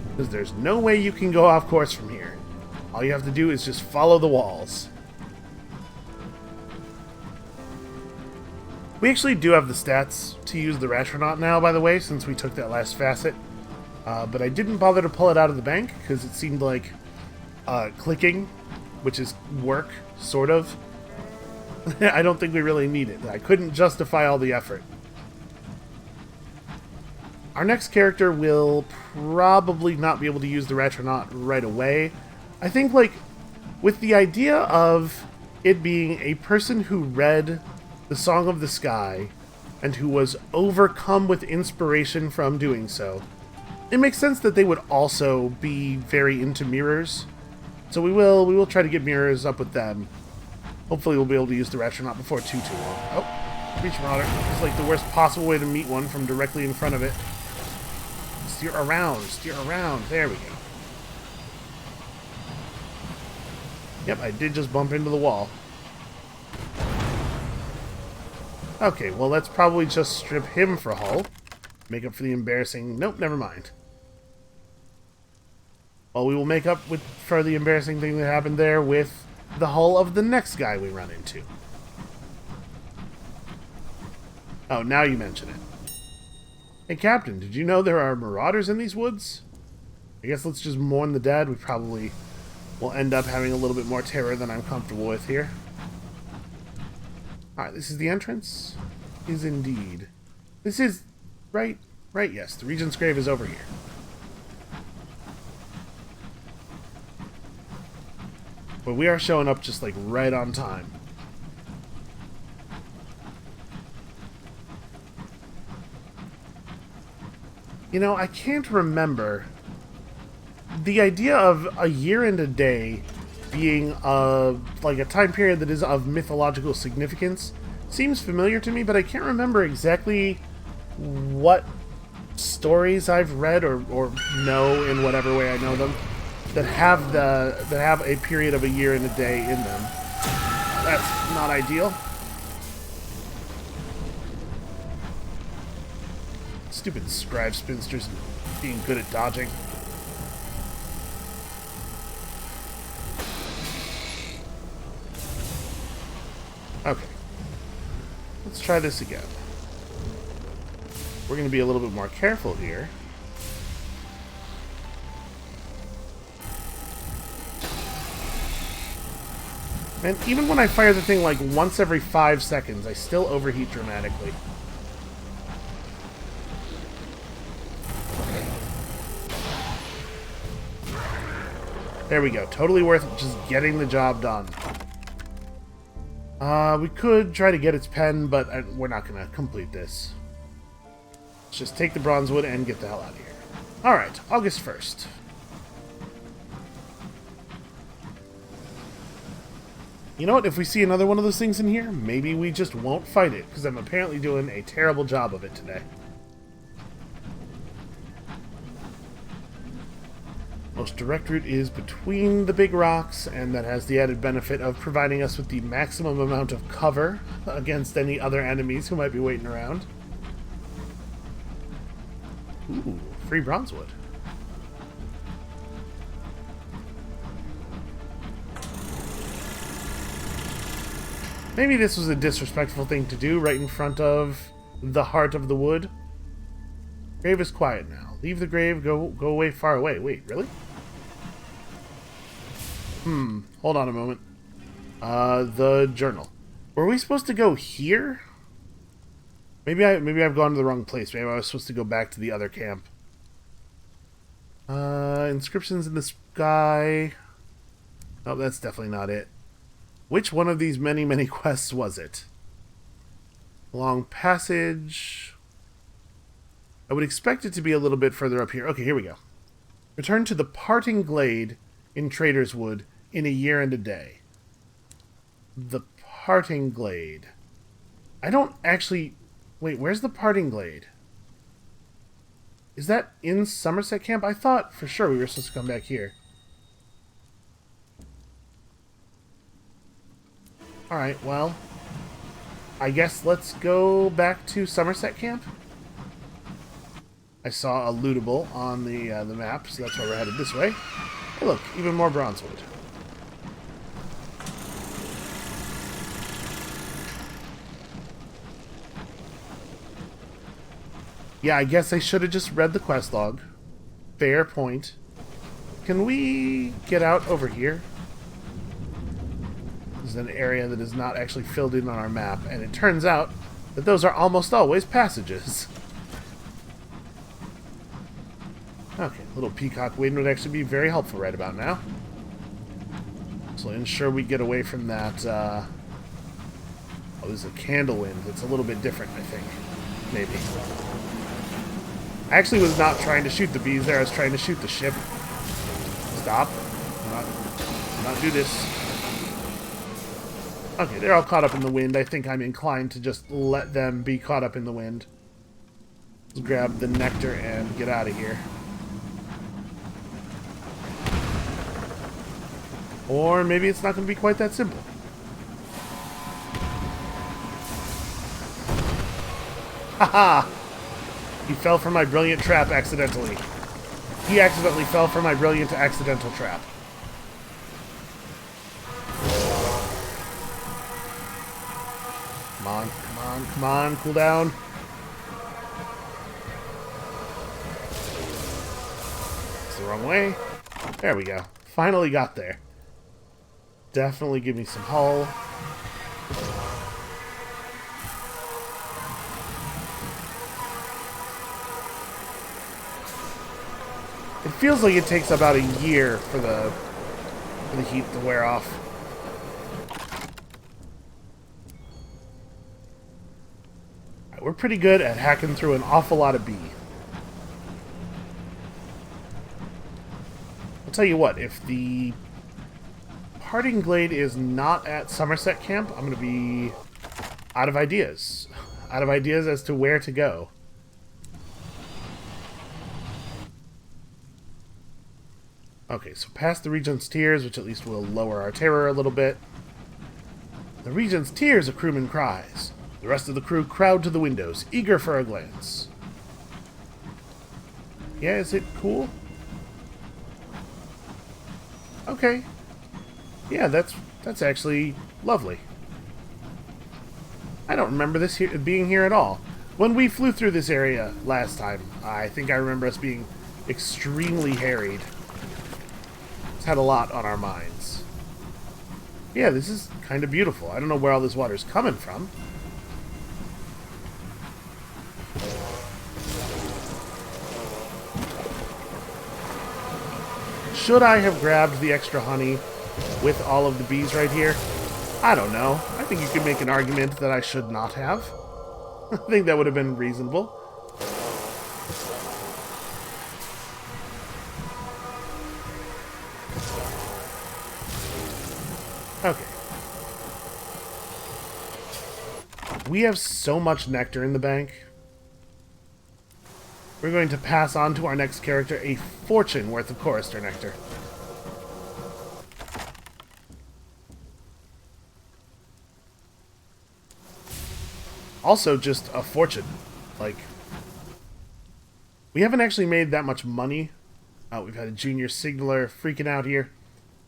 Speaker 1: because there's no way you can go off course from here. All you have to do is just follow the walls. We actually do have the stats to use the Rastronaut now, by the way, since we took that last facet. But I didn't bother to pull it out of the bank, because it seemed like clicking, which is work, sort of. I don't think we really need it. I couldn't justify all the effort. Our next character will probably not be able to use the Rastronaut right away. I think, like, with the idea of it being a person who read the Song of the Sky and who was overcome with inspiration from doing so, it makes sense that they would also be very into mirrors. So we will try to get mirrors up with them. Hopefully we'll be able to use the Rastronaut before too long. Oh, Breach Marauder. It's like the worst possible way to meet one from directly in front of it. Steer around, steer around. There we go. Yep, I did just bump into the wall. Okay, well, let's probably just strip him for hull. Make up for the embarrassing... Nope, never mind. Well, we will make up for the embarrassing thing that happened there with the hull of the next guy we run into. Oh, now you mention it. Hey, Captain, did you know there are marauders in these woods? I guess let's just mourn the dead. We probably will end up having a little bit more terror than I'm comfortable with here. Alright, this is the entrance? Is indeed. This is... Right, yes. The Regent's Grave is over here. But we are showing up just, like, right on time. You know, I can't remember. The idea of a year and a day being, like, a time period that is of mythological significance seems familiar to me, but I can't remember exactly what stories I've read or know in whatever way I know them that have a period of a year and a day in them. That's not ideal. Stupid scribe spinsters being good at dodging. Okay. Let's try this again. We're going to be a little bit more careful here. And even when I fire the thing like once every 5 seconds, I still overheat dramatically. There we go. Totally worth it, just getting the job done. We could try to get its pen, but we're not going to complete this. Let's just take the bronze wood and get the hell out of here. Alright, August 1st. You know what? If we see another one of those things in here, maybe we just won't fight it, because I'm apparently doing a terrible job of it today. Most direct route is between the big rocks, and that has the added benefit of providing us with the maximum amount of cover against any other enemies who might be waiting around. Ooh, free bronzewood. Maybe this was a disrespectful thing to do right in front of the heart of the wood. Grave is quiet now. Leave the grave, go away, far away. Wait, really? Hold on a moment. The journal. Were we supposed to go here? Maybe I've gone to the wrong place. Maybe I was supposed to go back to the other camp. Inscriptions in the sky. Oh, that's definitely not it. Which one of these many, many quests was it? Long passage. I would expect it to be a little bit further up here. Okay, here we go. Return to the Parting Glade in Trader's Wood in a year and a day. The Parting Glade. I don't actually... Wait, where's the Parting Glade? Is that in Somerset Camp? I thought for sure we were supposed to come back here. Alright, well... I guess let's go back to Somerset Camp. I saw a lootable on the map, so that's why we're headed this way. Hey look, even more bronzewood. Yeah, I guess I should have just read the quest log. Fair point. Can we get out over here? This is an area that is not actually filled in on our map, and it turns out that those are almost always passages. Okay, little peacock wind would actually be very helpful right about now. So ensure we get away from that, Oh, this is a candle wind. It's a little bit different, I think. Maybe. I actually was not trying to shoot the bees there. I was trying to shoot the ship. Stop. Do not do this. Okay, they're all caught up in the wind. I think I'm inclined to just let them be caught up in the wind. Let's grab the nectar and get out of here. Or maybe it's not going to be quite that simple. Haha! He fell for my brilliant trap accidentally. He accidentally fell for my brilliant accidental trap. Come on, come on, come on, cool down. It's the wrong way. There we go. Finally got there. Definitely give me some hull. It feels like it takes about a year for the heat to wear off. Right, we're pretty good at hacking through an awful lot of bee. I'll tell you what, if the Parting Glade is not at Somerset Camp, I'm going to be out of ideas. Out of ideas as to where to go. Okay, so past the Regent's Tears, which at least will lower our terror a little bit. The Regent's Tears, a crewman cries. The rest of the crew crowd to the windows, eager for a glance. Yeah, is it cool? Okay. Yeah, that's actually lovely. I don't remember this being here at all. When we flew through this area last time, I think I remember us being extremely harried. It's had a lot on our minds. Yeah, this is kind of beautiful. I don't know where all this water's coming from. Should I have grabbed the extra honey with all of the bees right here? I don't know. I think you could make an argument that I should not have. I think that would have been reasonable. Okay. We have so much nectar in the bank. We're going to pass on to our next character a fortune worth of chorister nectar. Also, just a fortune. Like, we haven't actually made that much money. We've had a junior signaler freaking out here.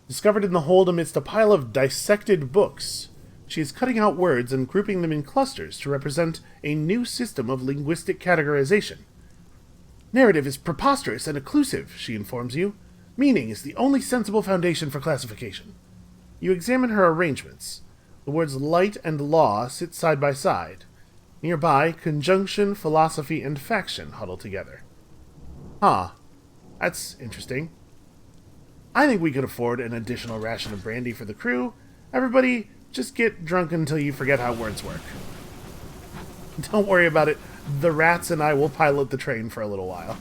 Speaker 1: Discovered in the hold amidst a pile of dissected books. She is cutting out words and grouping them in clusters to represent a new system of linguistic categorization. Narrative is preposterous and occlusive, she informs you. Meaning is the only sensible foundation for classification. You examine her arrangements. The words light and law sit side by side. Nearby, conjunction, philosophy, and faction huddle together. Huh. That's interesting. I think we could afford an additional ration of brandy for the crew. Everybody, just get drunk until you forget how words work. Don't worry about it. The rats and I will pilot the train for a little while.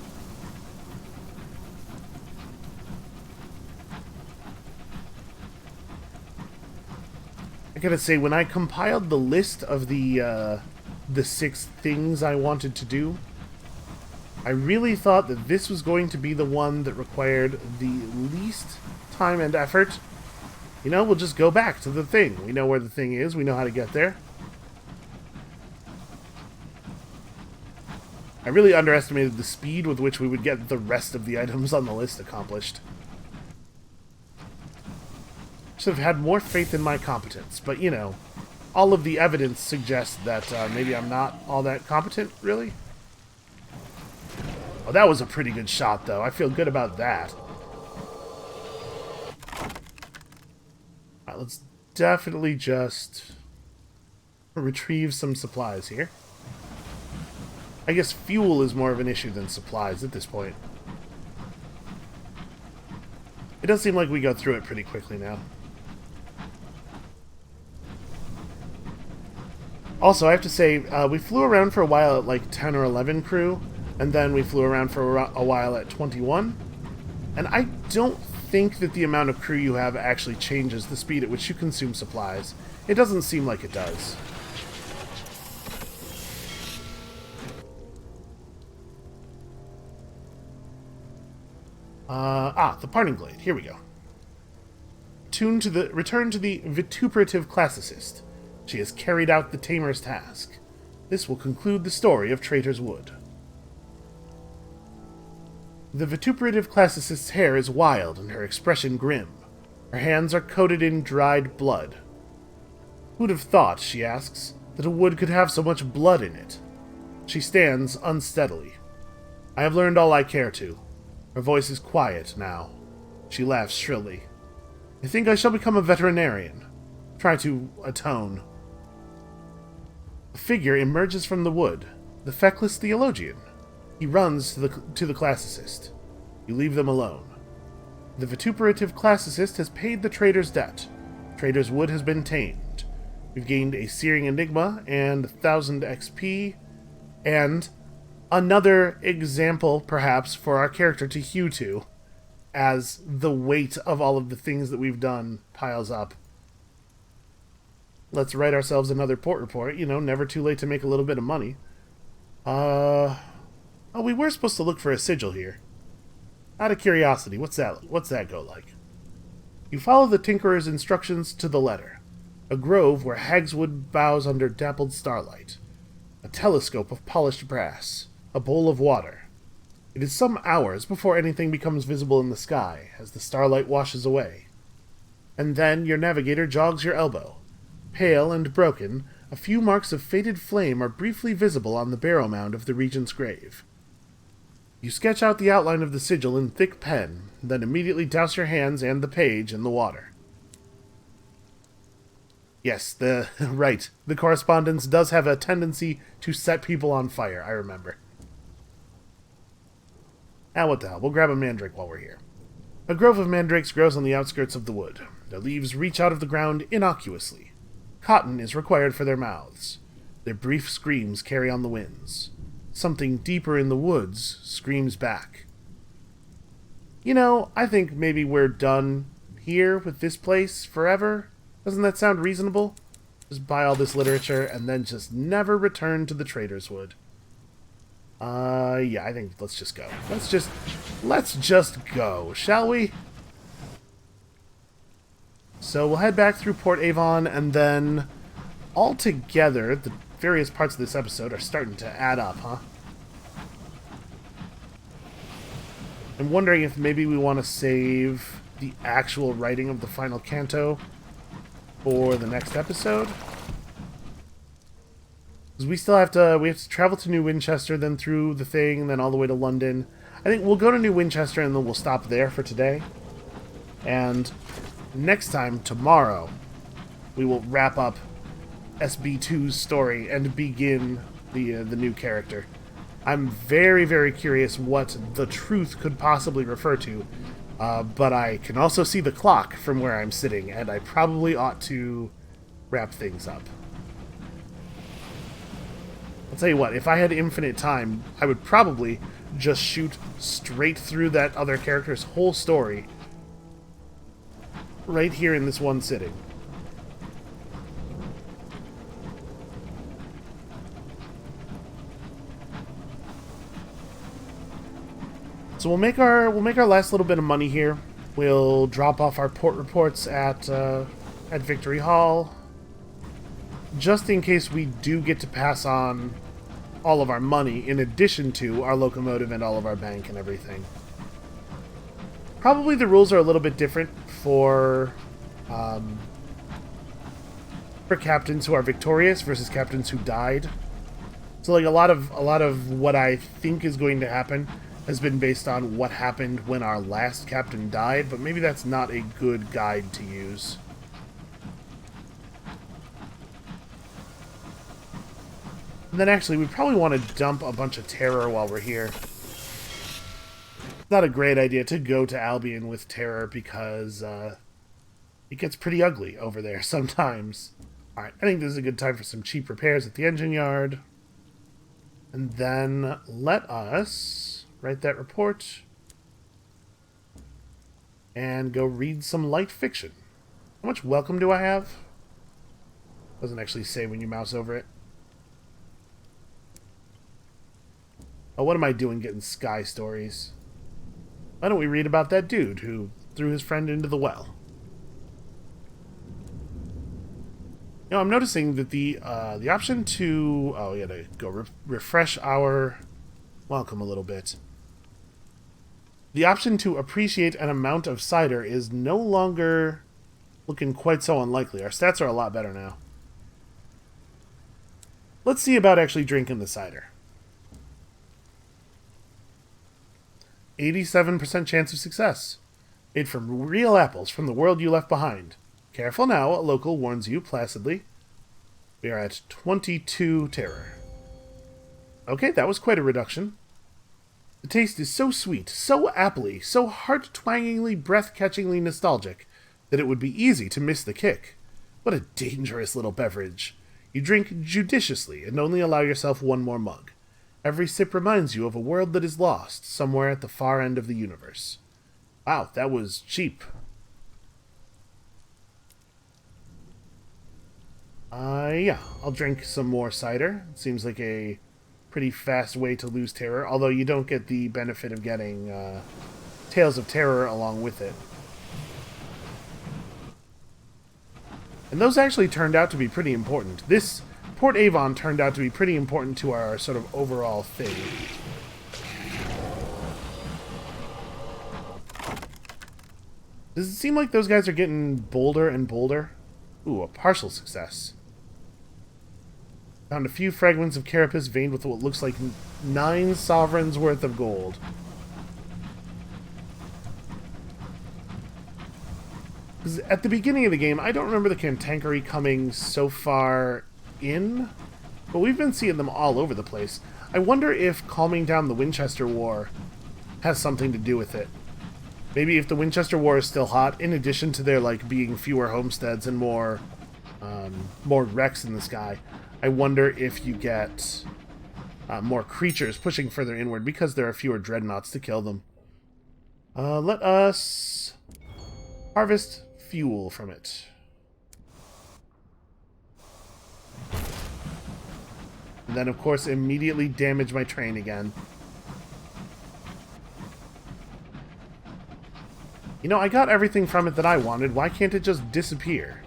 Speaker 1: I gotta say, when I compiled the list of the 6 things I wanted to do, I really thought that this was going to be the one that required the least time and effort. You know, we'll just go back to the thing. We know where the thing is. We know how to get there. I really underestimated the speed with which we would get the rest of the items on the list accomplished. Should have had more faith in my competence, but you know, all of the evidence suggests that maybe I'm not all that competent, really. Oh, that was a pretty good shot, though. I feel good about that. Alright, let's definitely just retrieve some supplies here. I guess fuel is more of an issue than supplies at this point. It does seem like we go through it pretty quickly now. Also, I have to say, we flew around for a while at like 10 or 11 crew, and then we flew around for a while at 21. And I don't think that the amount of crew you have actually changes the speed at which you consume supplies. It doesn't seem like it does. The parting glade. Here we go. Return to the vituperative classicist. She has carried out the tamer's task. This will conclude the story of Traitor's Wood. The vituperative classicist's hair is wild and her expression grim. Her hands are coated in dried blood. Who'd have thought, she asks, that a wood could have so much blood in it? She stands unsteadily. I have learned all I care to. Her voice is quiet now. She laughs shrilly. I think I shall become a veterinarian. Try to atone. A figure emerges from the wood. The feckless theologian. He runs to the classicist. You leave them alone. The vituperative classicist has paid the trader's debt. Trader's Wood has been tamed. We've gained a searing enigma and 1,000 XP, and another example, perhaps, for our character to hew to, as the weight of all of the things that we've done piles up. Let's write ourselves another port report. You know, never too late to make a little bit of money. Oh, we were supposed to look for a sigil here. Out of curiosity, what's that go like? You follow the Tinkerer's instructions to the letter. A grove where hagswood bows under dappled starlight. A telescope of polished brass. A bowl of water. It is some hours before anything becomes visible in the sky, as the starlight washes away. And then your navigator jogs your elbow. Pale and broken, a few marks of faded flame are briefly visible on the barrow mound of the regent's grave. You sketch out the outline of the sigil in thick pen, then immediately douse your hands and the page in the water. Yes, right. The correspondence does have a tendency to set people on fire, I remember. Ah, what the hell, we'll grab a mandrake while we're here. A grove of mandrakes grows on the outskirts of the wood. Their leaves reach out of the ground innocuously. Cotton is required for their mouths. Their brief screams carry on the winds. Something deeper in the woods screams back. You know, I think maybe we're done here with this place forever. Doesn't that sound reasonable? Just buy all this literature and then just never return to the Trader's Wood. Yeah, I think let's just go. Let's just go, shall we? So we'll head back through Port Avon, and then altogether, the various parts of this episode are starting to add up, huh? I'm wondering if maybe we want to save the actual writing of the final canto for the next episode. Because we still have to travel to New Winchester, then through the thing, and then all the way to London. I think we'll go to New Winchester, and then we'll stop there for today. And next time, tomorrow, we will wrap up SB2's story and begin the new character. I'm very, very curious what the truth could possibly refer to, but I can also see the clock from where I'm sitting, and I probably ought to wrap things up. I'll tell you what, if I had infinite time, I would probably just shoot straight through that other character's whole story right here in this one sitting. So we'll make our last little bit of money here. We'll drop off our port reports at Victory Hall, just in case we do get to pass on all of our money, in addition to our locomotive and all of our bank and everything. Probably the rules are a little bit different for captains who are victorious versus captains who died. So like a lot of what I think is going to happen has been based on what happened when our last captain died, but maybe that's not a good guide to use. And then actually, we probably want to dump a bunch of terror while we're here. Not a great idea to go to Albion with terror because it gets pretty ugly over there sometimes. Alright, I think this is a good time for some cheap repairs at the engine yard. And then let us write that report and go read some light fiction. How much welcome do I have? Doesn't actually say when you mouse over it. Oh, what am I doing getting sky stories? Why don't we read about that dude who threw his friend into the well? You know, I'm noticing that the option to... Oh, yeah, to go refresh our welcome a little bit. The option to appreciate an amount of cider is no longer looking quite so unlikely. Our stats are a lot better now. Let's see about actually drinking the cider. 87% chance of success. Made from real apples from the world you left behind. Careful now, a local warns you placidly. We are at 22 terror. Okay, that was quite a reduction. The taste is so sweet, so appley, so heart-twangingly, breath-catchingly nostalgic that it would be easy to miss the kick. What a dangerous little beverage. You drink judiciously and only allow yourself one more mug. Every sip reminds you of a world that is lost, somewhere at the far end of the universe. Wow, that was cheap. Yeah, I'll drink some more cider. It seems like a pretty fast way to lose terror, although you don't get the benefit of getting Tales of Terror along with it. And those actually turned out to be pretty important. This Port Avon turned out to be pretty important to our sort of overall thing. Does it seem like those guys are getting bolder and bolder? Ooh, a partial success. Found a few fragments of carapace veined with what looks like 9 sovereigns worth of gold. Because at the beginning of the game, I don't remember the cantankery coming so far in, but we've been seeing them all over the place. I wonder if calming down the Winchester War has something to do with it. Maybe if the Winchester War is still hot, in addition to there like being fewer homesteads and more wrecks in the sky, I wonder if you get more creatures pushing further inward because there are fewer dreadnoughts to kill them. Let us harvest fuel from it. And then, of course, immediately damage my train again. You know, I got everything from it that I wanted. Why can't it just disappear?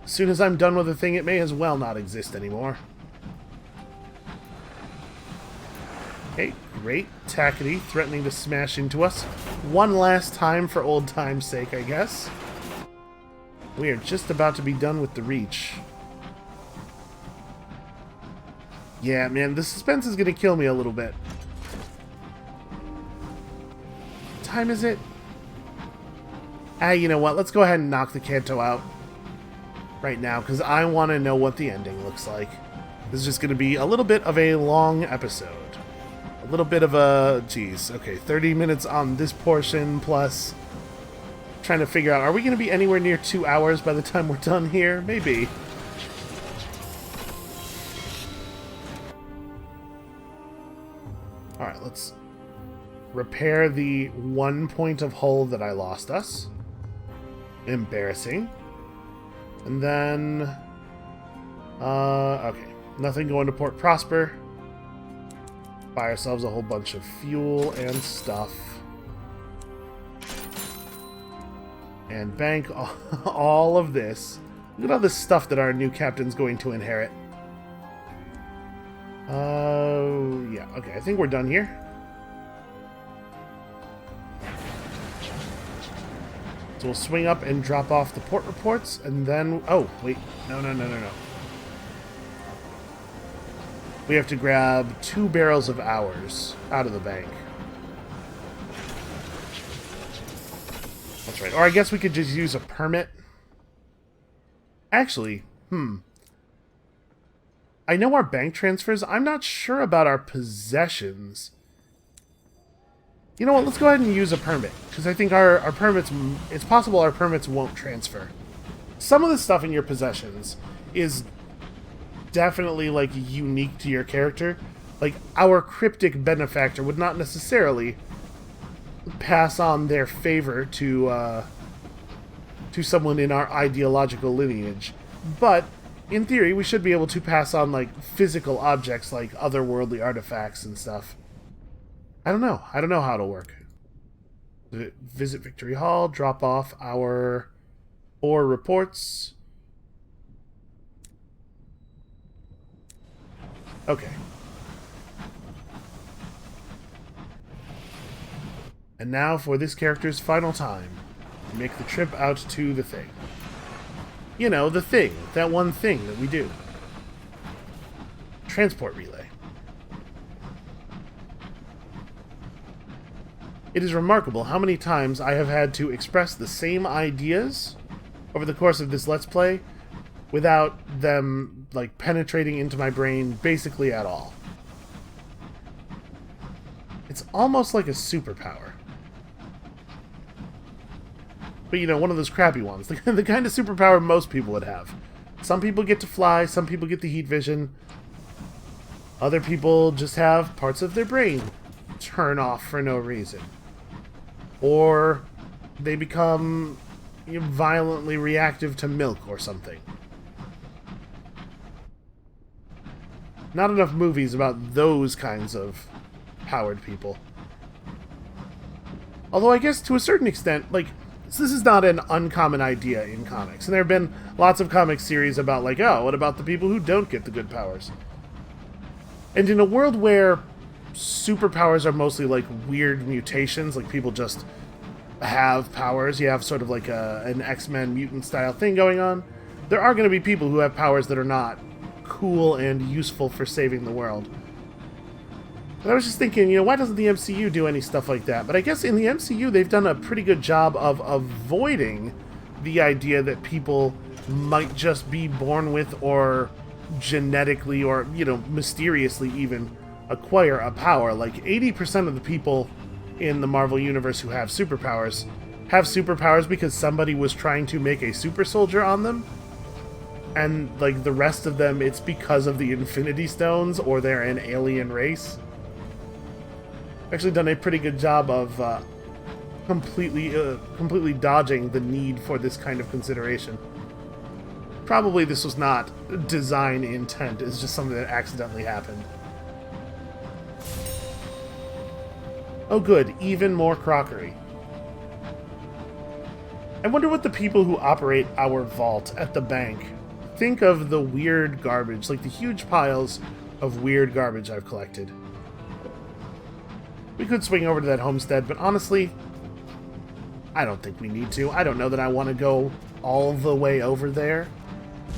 Speaker 1: As soon as I'm done with a thing, it may as well not exist anymore. Okay, great. Tackety threatening to smash into us. One last time for old time's sake, I guess. We are just about to be done with the Reach. Yeah, man, the suspense is going to kill me a little bit. What time is it? You know what? Let's go ahead and knock the Canto out right now, because I want to know what the ending looks like. This is just going to be a little bit of a long episode. A little bit of a... Geez, okay, 30 minutes on this portion, plus trying to figure out, are we going to be anywhere near 2 hours by the time we're done here? Maybe. Alright, let's repair the 1 point of hull that I lost us. Embarrassing. And then... okay. Nothing going to Port Prosper. Buy ourselves a whole bunch of fuel and stuff. And bank all of this. Look at all this stuff that our new captain's going to inherit. Yeah, okay, I think we're done here. So we'll swing up and drop off the port reports, and then... Oh, wait. No. We have to grab 2 barrels of ours out of the bank. That's right. Or I guess we could just use a permit. Actually, I know our bank transfers. I'm not sure about our possessions. You know what? Let's go ahead and use a permit. Because I think our permits... It's possible our permits won't transfer. Some of the stuff in your possessions is definitely, like, unique to your character. Like, our cryptic benefactor would not necessarily pass on their favor to someone in our ideological lineage. But, in theory, we should be able to pass on, like, physical objects like otherworldly artifacts and stuff. I don't know. I don't know how it'll work. Visit Victory Hall, drop off our 4 reports. Okay. And now for this character's final time. We make the trip out to the thing. You know, the thing. That one thing that we do. Transport relay. It is remarkable how many times I have had to express the same ideas over the course of this Let's Play without them, like, penetrating into my brain basically at all. It's almost like a superpower. But, you know, one of those crappy ones. The kind of superpower most people would have. Some people get to fly, some people get the heat vision. Other people just have parts of their brain turn off for no reason. Or they become violently reactive to milk or something. Not enough movies about those kinds of powered people. Although I guess to a certain extent, like, this is not an uncommon idea in comics. And there have been lots of comic series about, like, oh, what about the people who don't get the good powers? And in a world where superpowers are mostly, like, weird mutations, like people just have powers, you have sort of like an X-Men mutant style thing going on, there are going to be people who have powers that are not cool and useful for saving the world. But I was just thinking, you know, why doesn't the MCU do any stuff like that? But I guess in the MCU, they've done a pretty good job of avoiding the idea that people might just be born with or genetically or, you know, mysteriously even acquire a power. Like, 80% of the people in the Marvel Universe who have superpowers because somebody was trying to make a super soldier on them. And, like, the rest of them, it's because of the Infinity Stones or they're an alien race. Actually done a pretty good job of completely dodging the need for this kind of consideration. Probably this was not design intent, it's just something that accidentally happened. Oh good, even more crockery. I wonder what the people who operate our vault at the bank think of the weird garbage, like the huge piles of weird garbage I've collected. We could swing over to that homestead, but honestly, I don't think we need to. I don't know that I want to go all the way over there.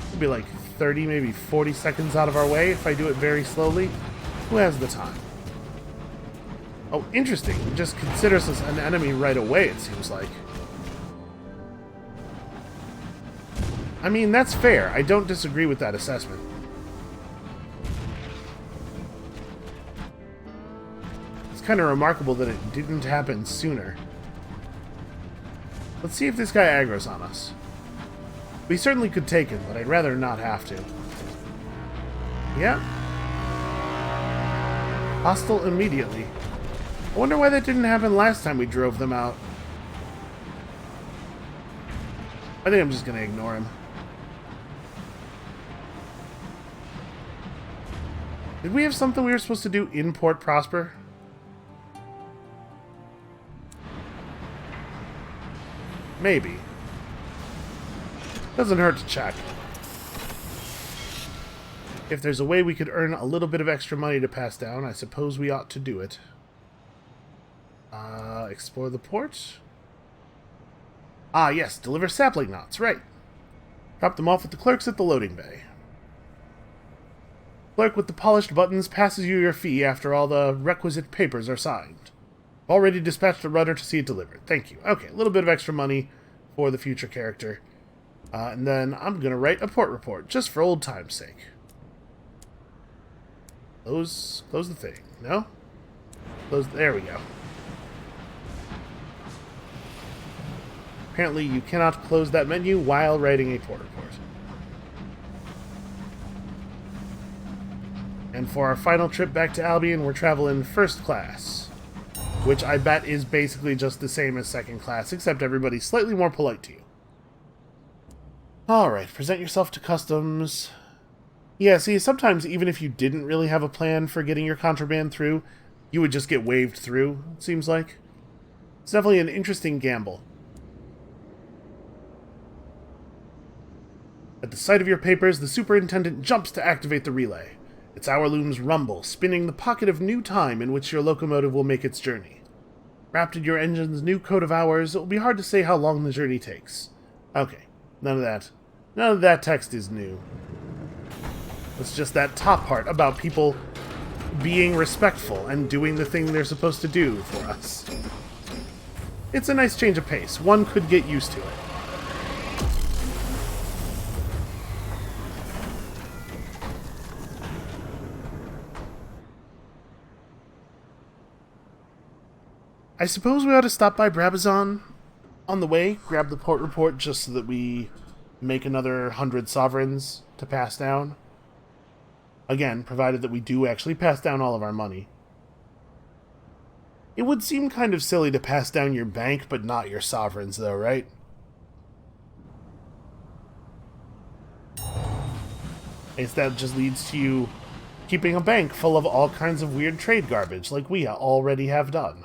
Speaker 1: It'll be like 30, maybe 40 seconds out of our way if I do it very slowly. Who has the time? Oh, interesting. It just considers us an enemy right away, it seems like. I mean, that's fair. I don't disagree with that assessment. kind of remarkable that it didn't happen sooner. Let's see if this guy aggro's on us. We certainly could take him, but I'd rather not have to. Yeah. Hostile immediately. I wonder why that didn't happen last time we drove them out. I think I'm just going to ignore him. Did we have something we were supposed to do in Port Prosper? Maybe. Doesn't hurt to check. If there's a way we could earn a little bit of extra money to pass down, I suppose we ought to do it. Explore the port. Ah, yes, deliver sapling knots, right. Drop them off with the clerks at the loading bay. Clerk with the polished buttons passes you your fee after all the requisite papers are signed. Already dispatched a runner to see it delivered. Thank you. Okay, a little bit of extra money for the future character. And then I'm going to write a port report, just for old time's sake. Close the thing. No? There we go. Apparently you cannot close that menu while writing a port report. And for our final trip back to Albion, we're traveling first class. Which I bet is basically just the same as second class, except everybody's slightly more polite to you. Alright, present yourself to customs. Yeah, see, sometimes even if you didn't really have a plan for getting your contraband through, you would just get waved through, it seems like. It's definitely an interesting gamble. At the sight of your papers, the superintendent jumps to activate the relay. Its hour looms rumble, spinning the pocket of new time in which your locomotive will make its journey. Wrapped in your engine's new code of hours, it will be hard to say how long the journey takes. Okay, none of that. None of that text is new. It's just that top part about people being respectful and doing the thing they're supposed to do for us. It's a nice change of pace. One could get used to it. I suppose we ought to stop by Brabazon on the way, grab the port report just so that we make another 100 sovereigns to pass down. Again, provided that we do actually pass down all of our money. It would seem kind of silly to pass down your bank, but not your sovereigns, though, right? I guess that just leads to you keeping a bank full of all kinds of weird trade garbage, like we already have done.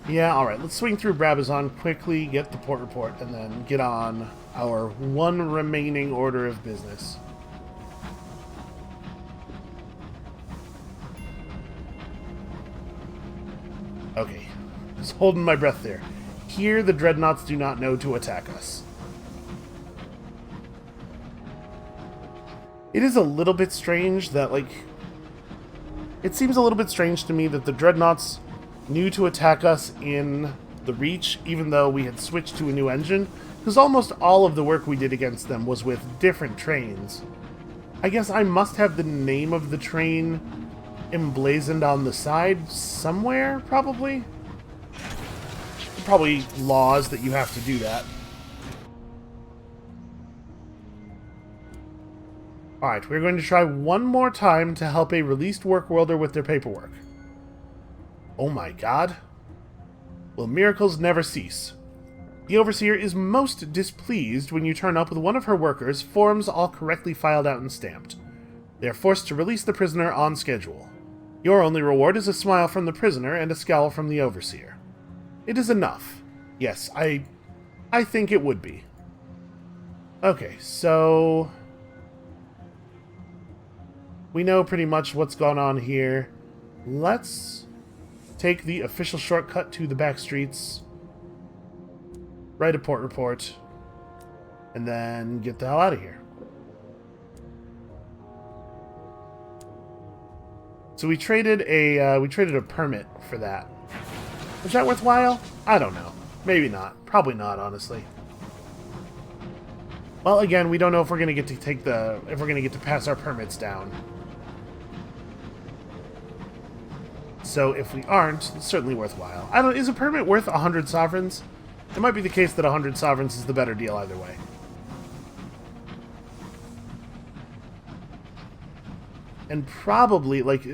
Speaker 1: Yeah, alright, let's swing through Brabazon quickly, get the port report, and then get on our one remaining order of business. Okay, just holding my breath there. Here, the dreadnoughts do not know to attack us. It is a little bit strange that, like... It seems a little bit strange to me that the dreadnoughts knew to attack us in the Reach, even though we had switched to a new engine, because almost all of the work we did against them was with different trains. I guess I must have the name of the train emblazoned on the side somewhere, probably? Probably laws that you have to do that. Alright, we're going to try one more time to help a released work worlder with their paperwork. Oh my god. Will miracles never cease? The Overseer is most displeased when you turn up with one of her workers, forms all correctly filed out and stamped. They are forced to release the prisoner on schedule. Your only reward is a smile from the prisoner and a scowl from the Overseer. It is enough. Yes, I think it would be. Okay, so... we know pretty much what's gone on here. Let's take the official shortcut to the back streets, write a port report, and then get the hell out of here. So we traded a permit for that. Was that worthwhile? I don't know. Maybe not. Probably not, honestly. Well, again, we don't know if we're gonna get to pass our permits down. So if we aren't, it's certainly worthwhile. I don't. Is a permit worth 100 sovereigns? It might be the case that 100 sovereigns is the better deal either way. And probably, like,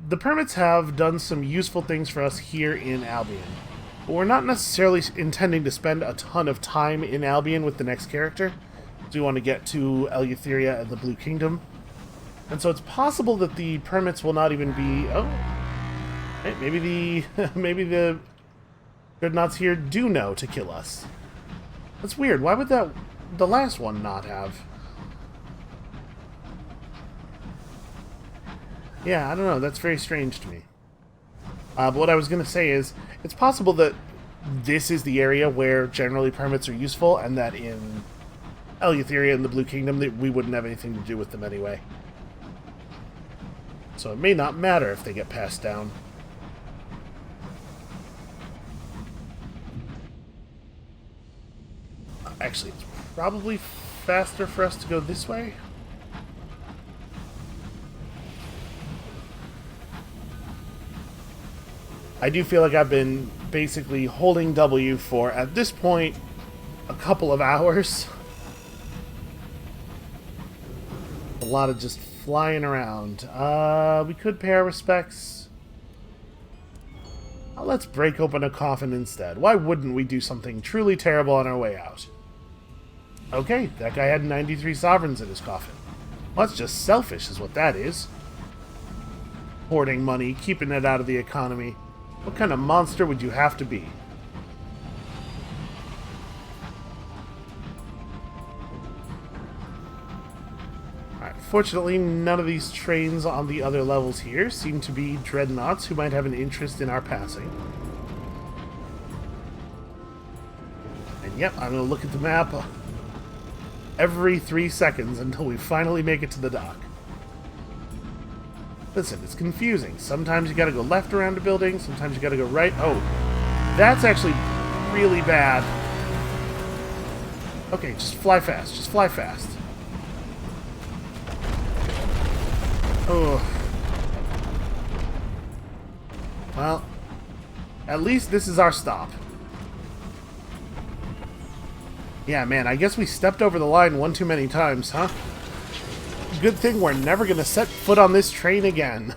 Speaker 1: the permits have done some useful things for us here in Albion. But we're not necessarily intending to spend a ton of time in Albion with the next character. So we want to get to Eleutheria and the Blue Kingdom. And so it's possible that the permits will not even be... Oh, hey, maybe the Dreadnoughts here do know to kill us. That's weird. Why would the last one not have? Yeah, I don't know. That's very strange to me. But what I was going to say is, it's possible that this is the area where generally permits are useful, and that in Eleutheria and the Blue Kingdom, that we wouldn't have anything to do with them anyway. So it may not matter if they get passed down. Actually, it's probably faster for us to go this way. I do feel like I've been basically holding W for, at this point, a couple of hours. A lot of just flying around. We could pay our respects. Let's break open a coffin instead. Why wouldn't we do something truly terrible on our way out? Okay, that guy had 93 sovereigns in his coffin. Well, that's just selfish is what that is. Hoarding money, keeping it out of the economy. What kind of monster would you have to be? Alright, fortunately, none of these trains on the other levels here seem to be dreadnoughts who might have an interest in our passing. And yep, I'm going to look at the map every 3 seconds until we finally make it to the dock. Listen, it's confusing. Sometimes you gotta go left around a building, sometimes you gotta go right. Oh, that's actually really bad. Okay, just fly fast. Just fly fast. Oh. Well, at least this is our stop. Yeah, man, I guess we stepped over the line one too many times, huh? Good thing we're never going to set foot on this train again.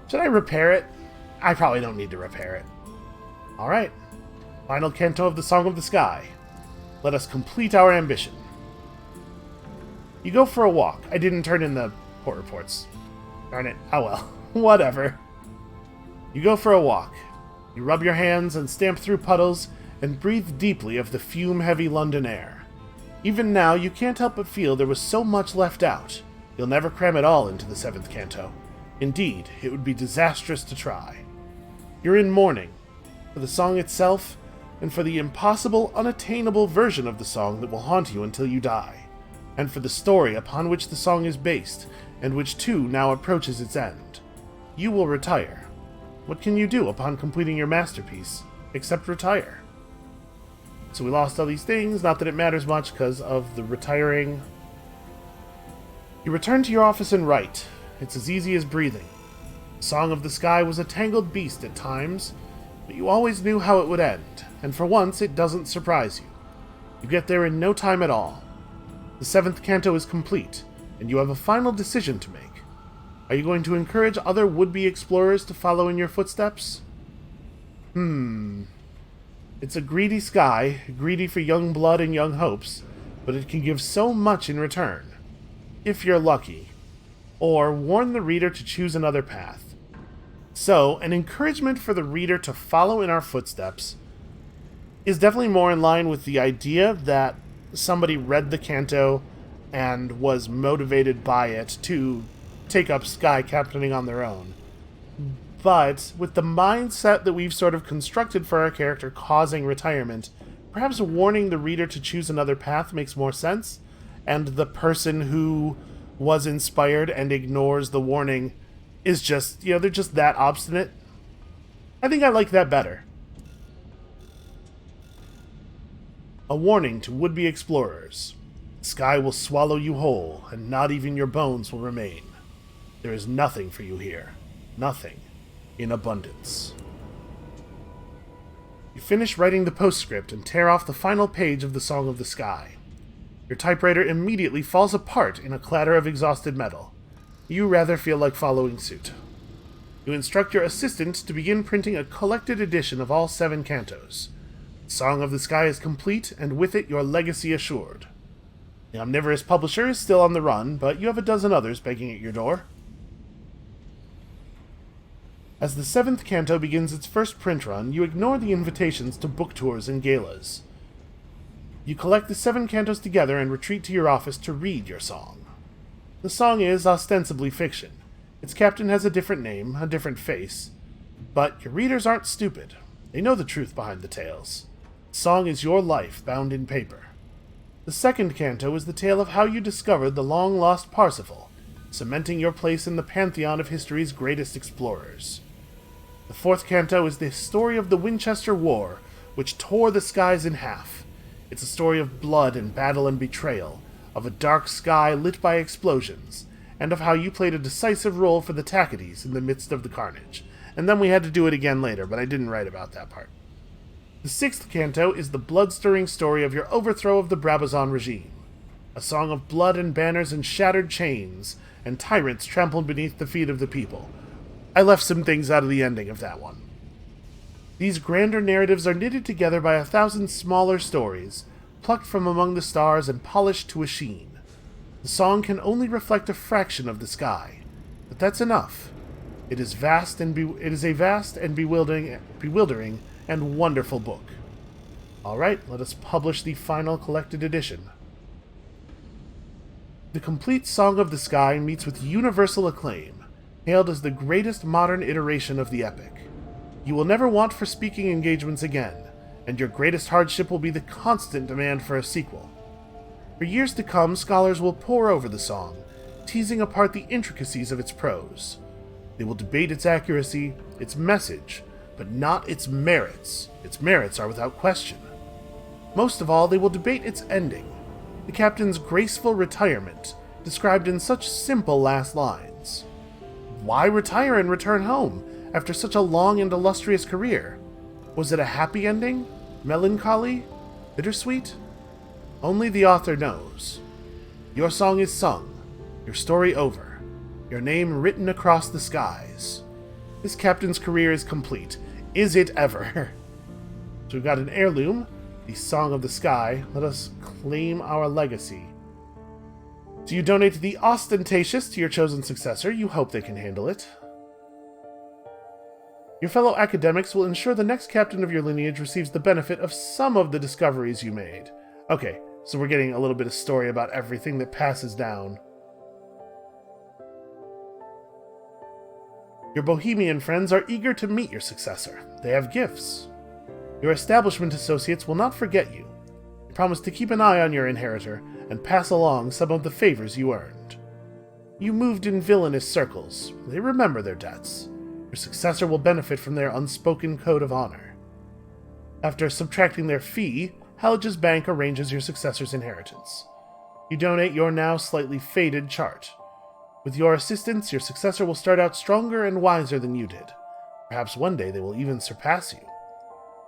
Speaker 1: Should I repair it? I probably don't need to repair it. Alright. Final canto of the Song of the Sky. Let us complete our ambition. You go for a walk. I didn't turn in the port reports. Darn it. Oh well. Whatever. You go for a walk. You rub your hands and stamp through puddles and breathe deeply of the fume-heavy London air. Even now, you can't help but feel there was so much left out. You'll never cram it all into the 7th canto. Indeed, it would be disastrous to try. You're in mourning, for the song itself, and for the impossible, unattainable version of the song that will haunt you until you die, and for the story upon which the song is based, and which too now approaches its end. You will retire. What can you do upon completing your masterpiece, except retire? So we lost all these things, not that it matters much because of the retiring. You return to your office and write. It's as easy as breathing. The Song of the Sky was a tangled beast at times, but you always knew how it would end, and for once it doesn't surprise you. You get there in no time at all. The 7th canto is complete, and you have a final decision to make. Are you going to encourage other would-be explorers to follow in your footsteps? It's a greedy sky, greedy for young blood and young hopes, but it can give so much in return, if you're lucky. Or warn the reader to choose another path. So, an encouragement for the reader to follow in our footsteps is definitely more in line with the idea that somebody read the canto and was motivated by it to take up sky captaining on their own. But with the mindset that we've sort of constructed for our character causing retirement, perhaps warning the reader to choose another path makes more sense, and the person who was inspired and ignores the warning is just, they're just that obstinate. I think I like that better. A warning to would-be explorers. The sky will swallow you whole, and not even your bones will remain. There is nothing for you here. Nothing. in abundance. You finish writing the postscript and tear off the final page of the Song of the Sky. Your typewriter immediately falls apart in a clatter of exhausted metal. You rather feel like following suit. You instruct your assistant to begin printing a collected edition of all 7 cantos. The Song of the Sky is complete, and with it your legacy assured. The omnivorous publisher is still on the run, but you have a dozen others begging at your door. As the 7th canto begins its first print run, you ignore the invitations to book tours and galas. You collect the 7 cantos together and retreat to your office to read your song. The song is ostensibly fiction. Its captain has a different name, a different face. But your readers aren't stupid. They know the truth behind the tales. The song is your life bound in paper. The 2nd canto is the tale of how you discovered the long-lost Parsifal, cementing your place in the pantheon of history's greatest explorers. The 4th canto is the story of the Winchester War, which tore the skies in half. It's a story of blood and battle and betrayal, of a dark sky lit by explosions, and of how you played a decisive role for the Tacites in the midst of the carnage. And then we had to do it again later, but I didn't write about that part. The 6th canto is the blood-stirring story of your overthrow of the Brabazon regime. A song of blood and banners and shattered chains, and tyrants trampled beneath the feet of the people. I left some things out of the ending of that one. These grander narratives are knitted together by 1,000 smaller stories, plucked from among the stars and polished to a sheen. The song can only reflect a fraction of the sky, but that's enough. It is a vast and bewildering and wonderful book. All right, let us publish the final collected edition. The complete Song of the Sky meets with universal acclaim, hailed as the greatest modern iteration of the epic. You will never want for speaking engagements again, and your greatest hardship will be the constant demand for a sequel. For years to come, scholars will pore over the song, teasing apart the intricacies of its prose. They will debate its accuracy, its message, but not its merits. Its merits are without question. Most of all, they will debate its ending, the captain's graceful retirement, described in such simple last lines. Why retire and return home after such a long and illustrious career? Was it a happy ending? Melancholy? Bittersweet? Only the author knows. Your song is sung, your story over, your name written across the skies. This captain's career is complete. Is it ever? So we've got an heirloom, the Song of the Sky. Let us claim our legacy. Do you donate the ostentatious to your chosen successor? You hope they can handle it. Your fellow academics will ensure the next captain of your lineage receives the benefit of some of the discoveries you made. Okay, so we're getting a little bit of story about everything that passes down. Your Bohemian friends are eager to meet your successor. They have gifts. Your establishment associates will not forget you. They promise to keep an eye on your inheritor and pass along some of the favors you earned. You moved in villainous circles. They remember their debts. Your successor will benefit from their unspoken code of honor. After subtracting their fee, Hallige's bank arranges your successor's inheritance. You donate your now slightly faded chart. With your assistance, your successor will start out stronger and wiser than you did. Perhaps one day they will even surpass you.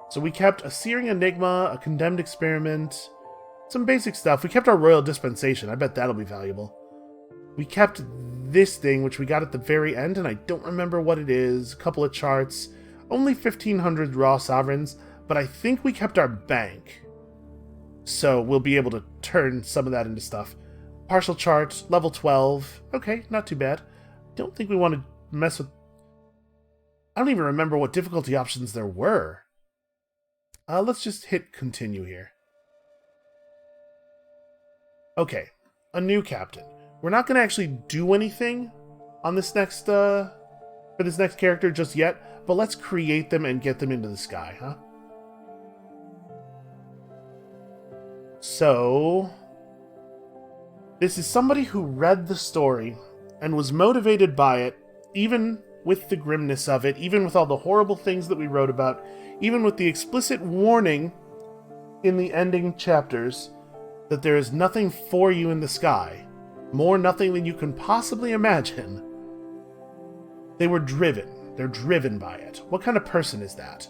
Speaker 1: So we kept a searing enigma, a condemned experiment, some basic stuff. We kept our royal dispensation. I bet that'll be valuable. We kept this thing, which we got at the very end, and I don't remember what it is. A couple of charts. Only 1,500 raw sovereigns, but I think we kept our bank. So we'll be able to turn some of that into stuff. Partial chart, level 12. Okay, not too bad. Don't think we want to mess with... I don't even remember what difficulty options there were. Let's just hit continue here. Okay, a new captain. We're not going to actually do anything on this next, for this next character just yet, but let's create them and get them into the sky, huh? So, this is somebody who read the story and was motivated by it, even with the grimness of it, even with all the horrible things that we wrote about, even with the explicit warning in the ending chapters that there is nothing for you in the sky, more nothing than you can possibly imagine. They were driven. They're driven by it. What kind of person is that?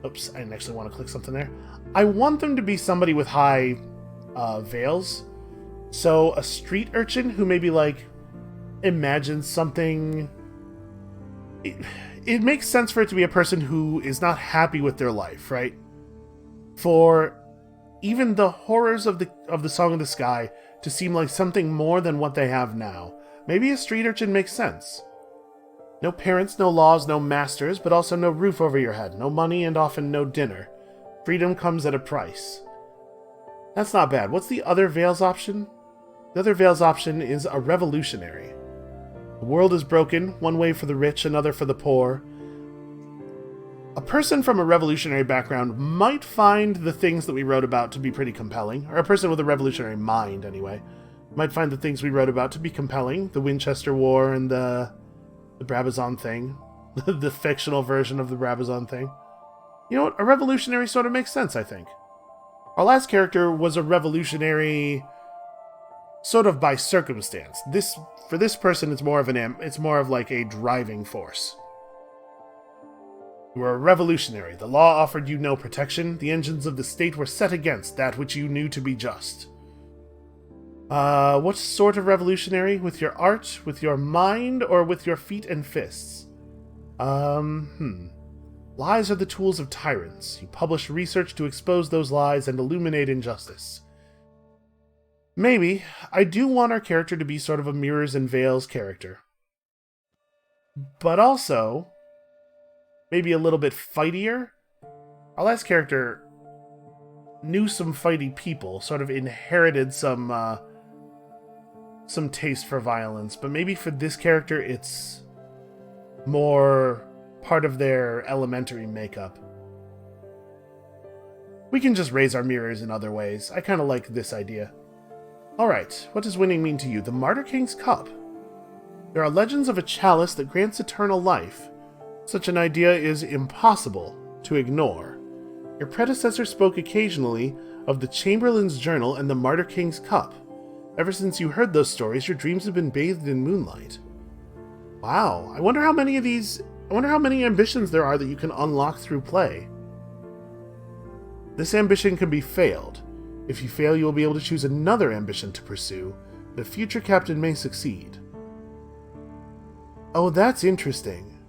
Speaker 1: Oops, I didn't actually want to click something there. I want them to be somebody with high veils. So a street urchin who maybe, like, imagines something... It makes sense for it to be a person who is not happy with their life, right? For even the horrors of the Song of the Sky to seem like something more than what they have now. Maybe a street urchin makes sense. No parents, no laws, no masters, but also no roof over your head, no money, and often no dinner. Freedom comes at a price. That's not bad. What's the other Veils option? The other Veils option is a revolutionary. The world is broken, one way for the rich, another for the poor. A person from a revolutionary background might find the things that we wrote about to be pretty compelling, or a person with a revolutionary mind, anyway, might find the things we wrote about to be compelling. The Winchester War and the Brabazon thing. The fictional version of the Brabazon thing. You know what? A revolutionary sort of makes sense, I think. Our last character was a revolutionary sort of by circumstance. For this person, it's more of like a driving force. You were a revolutionary. The law offered you no protection. The engines of the state were set against that which you knew to be just. What sort of revolutionary? With your art, with your mind, or with your feet and fists? Lies are the tools of tyrants. You publish research to expose those lies and illuminate injustice. Maybe. I do want our character to be sort of a Mirrors and Veils character. But also, maybe a little bit fightier. Our last character knew some fighty people, sort of inherited some taste for violence, but maybe for this character it's more part of their elementary makeup. We can just raise our mirrors in other ways. I kind of like this idea. Alright, what does winning mean to you? The Martyr King's Cup. There are legends of a chalice that grants eternal life. Such an idea is impossible to ignore. Your predecessor spoke occasionally of the Chamberlain's Journal and the Martyr King's Cup. Ever since you heard those stories, your dreams have been bathed in moonlight. Wow, I wonder how many ambitions there are that you can unlock through play. This ambition can be failed. If you fail, you will be able to choose another ambition to pursue. The future captain may succeed. Oh, that's interesting.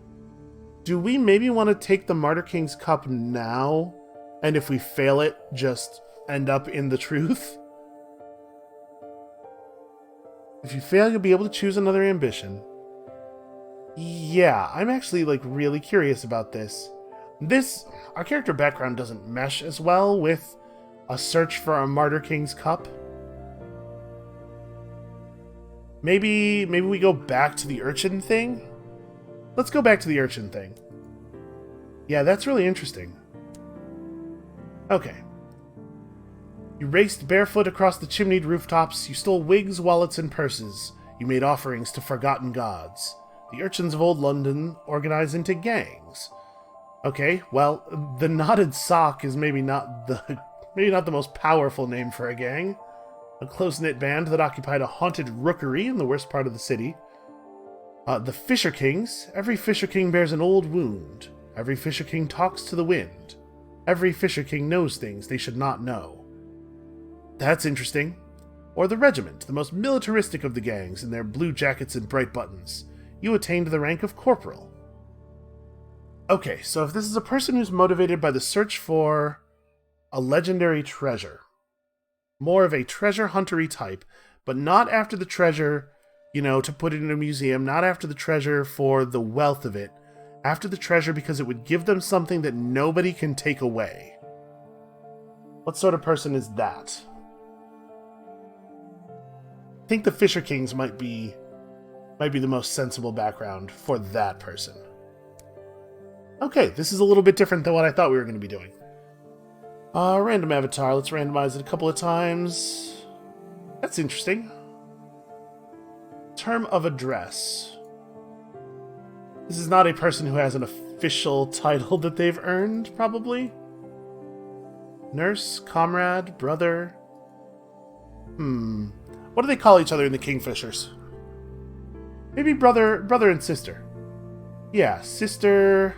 Speaker 1: Do we maybe want to take the Martyr King's Cup now, and if we fail it, just end up in the truth? If you fail, you'll be able to choose another ambition. Yeah, I'm actually, really curious about this. Our character background doesn't mesh as well with a search for a Martyr King's Cup. Maybe we go back to the urchin thing? Let's go back to the urchin thing. Yeah, that's really interesting. Okay. You raced barefoot across the chimneyed rooftops, you stole wigs, wallets, and purses. You made offerings to forgotten gods. The urchins of old London organize into gangs. Okay, well, the Knotted Sock is maybe not the most powerful name for a gang. A close-knit band that occupied a haunted rookery in the worst part of the city. The Fisher Kings. Every Fisher King bears an old wound. Every Fisher King talks to the wind. Every Fisher King knows things they should not know. That's interesting. Or the Regiment, the most militaristic of the gangs, in their blue jackets and bright buttons. You attained the rank of corporal. Okay, so if this is a person who's motivated by the search for a legendary treasure, more of a treasure huntery type, but not after the treasure, to put it in a museum, not after the treasure for the wealth of it, after the treasure because it would give them something that nobody can take away. What sort of person is that? I think the Fisher Kings might be the most sensible background for that person. Okay, this is a little bit different than what I thought we were going to be doing. Random avatar. Let's randomize it a couple of times. That's interesting. Term of address. This is not a person who has an official title that they've earned, probably. Nurse, comrade, brother. What do they call each other in the Kingfishers? Maybe brother and sister. Yeah, sister...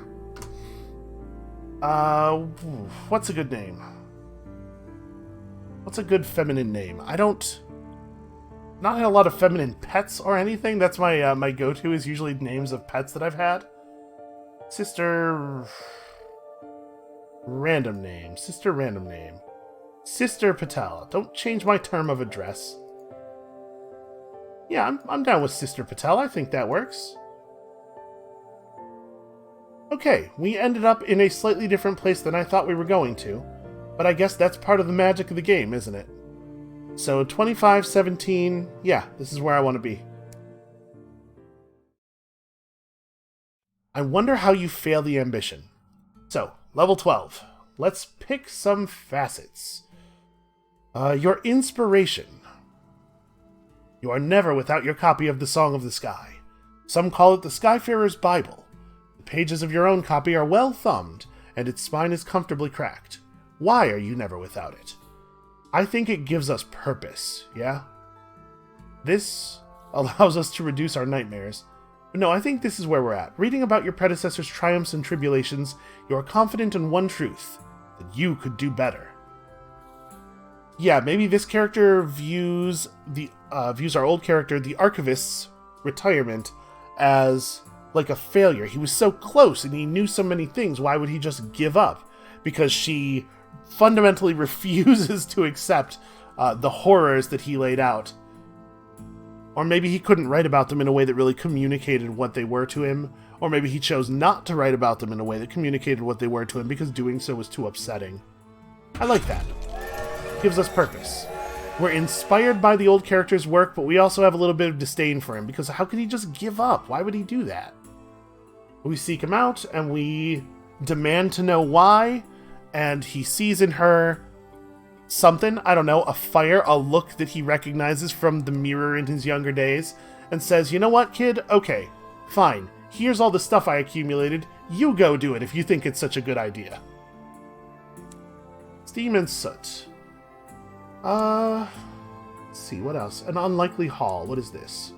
Speaker 1: what's a good name? What's a good feminine name? I don't... Not had a lot of feminine pets or anything. That's my my go-to is usually names of pets that I've had. Sister... Random name. Sister random name. Sister Patel. Don't change my term of address. Yeah, I'm down with Sister Patel. I think that works. Okay, we ended up in a slightly different place than I thought we were going to. But I guess that's part of the magic of the game, isn't it? So 25-17, yeah, this is where I want to be. I wonder how you fail the ambition. So, level 12. Let's pick some facets. Your inspiration. You are never without your copy of the Song of the Sky. Some call it the Skyfarer's Bible. The pages of your own copy are well thumbed, and its spine is comfortably cracked. Why are you never without it? I think it gives us purpose, yeah? This allows us to reduce our nightmares. But no, I think this is where we're at. Reading about your predecessor's triumphs and tribulations, you are confident in one truth, that you could do better. Yeah, maybe this character views our old character, the Archivist's retirement, as like a failure. He was so close and he knew so many things. Why would he just give up? Because she fundamentally refuses to accept the horrors that he laid out. Or maybe he couldn't write about them in a way that really communicated what they were to him. Or maybe he chose not to write about them in a way that communicated what they were to him because doing so was too upsetting. I like that. Gives us purpose. We're inspired by the old character's work, but we also have a little bit of disdain for him, because how could he just give up? Why would he do that? We seek him out, and we demand to know why, and he sees in her something, I don't know, a fire, a look that he recognizes from the mirror in his younger days, and says, you know what, kid? Okay, fine. Here's all the stuff I accumulated. You go do it if you think it's such a good idea. Steam and soot. Let's see, what else? An unlikely haul. What is this?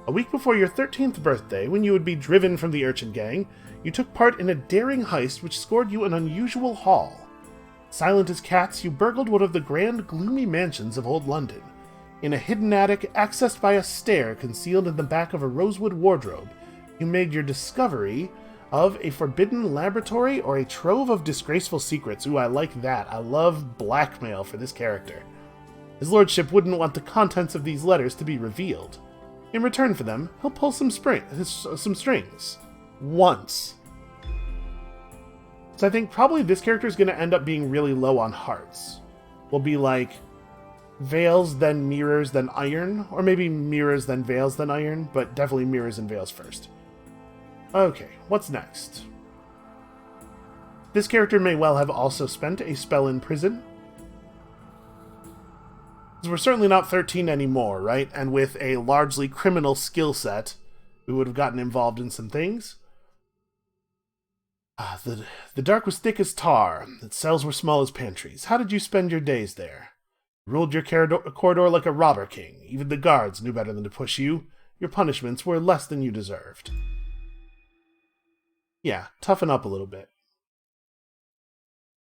Speaker 1: A week before your 13th birthday, when you would be driven from the urchin gang, you took part in a daring heist which scored you an unusual haul. Silent as cats, you burgled one of the grand, gloomy mansions of old London. In a hidden attic, accessed by a stair concealed in the back of a rosewood wardrobe, you made your discovery of a forbidden laboratory or a trove of disgraceful secrets. Ooh, I like that. I love blackmail for this character. His lordship wouldn't want the contents of these letters to be revealed. In return for them, he'll pull some strings. Once. So I think probably this character is going to end up being really low on hearts. Will be like veils, then mirrors, then iron. Or maybe mirrors, then veils, then iron. But definitely mirrors and veils first. Okay, what's next? This character may well have also spent a spell in prison. Because we're certainly not 13 anymore, right? And with a largely criminal skill set, we would have gotten involved in some things. The dark was thick as tar, its cells were small as pantries. How did you spend your days there? You ruled your corridor like a robber king. Even the guards knew better than to push you. Your punishments were less than you deserved. Yeah, toughen up a little bit.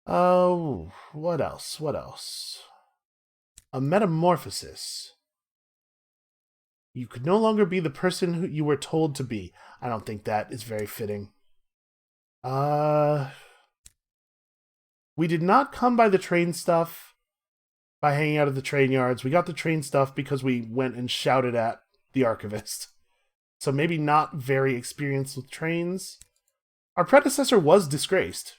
Speaker 1: Oh, what else? What else? A metamorphosis. You could no longer be the person who you were told to be. I don't think that is very fitting. We did not come by the train stuff by hanging out at the train yards. We got the train stuff because we went and shouted at the archivist. So maybe not very experienced with trains. Our predecessor was disgraced.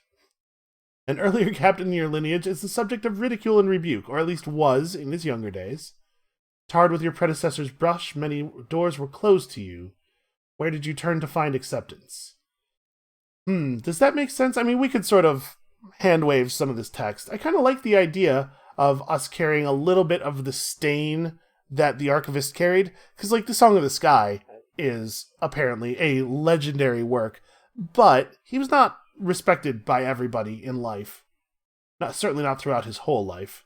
Speaker 1: An earlier captain in your lineage is the subject of ridicule and rebuke, or at least was in his younger days. Tarred with your predecessor's brush, many doors were closed to you. Where did you turn to find acceptance? Does that make sense? I mean, we could sort of hand-wave some of this text. I kind of like the idea of us carrying a little bit of the stain that the archivist carried, because, like, the Song of the Sky is apparently a legendary work, but he was not respected by everybody in life. Certainly not throughout his whole life.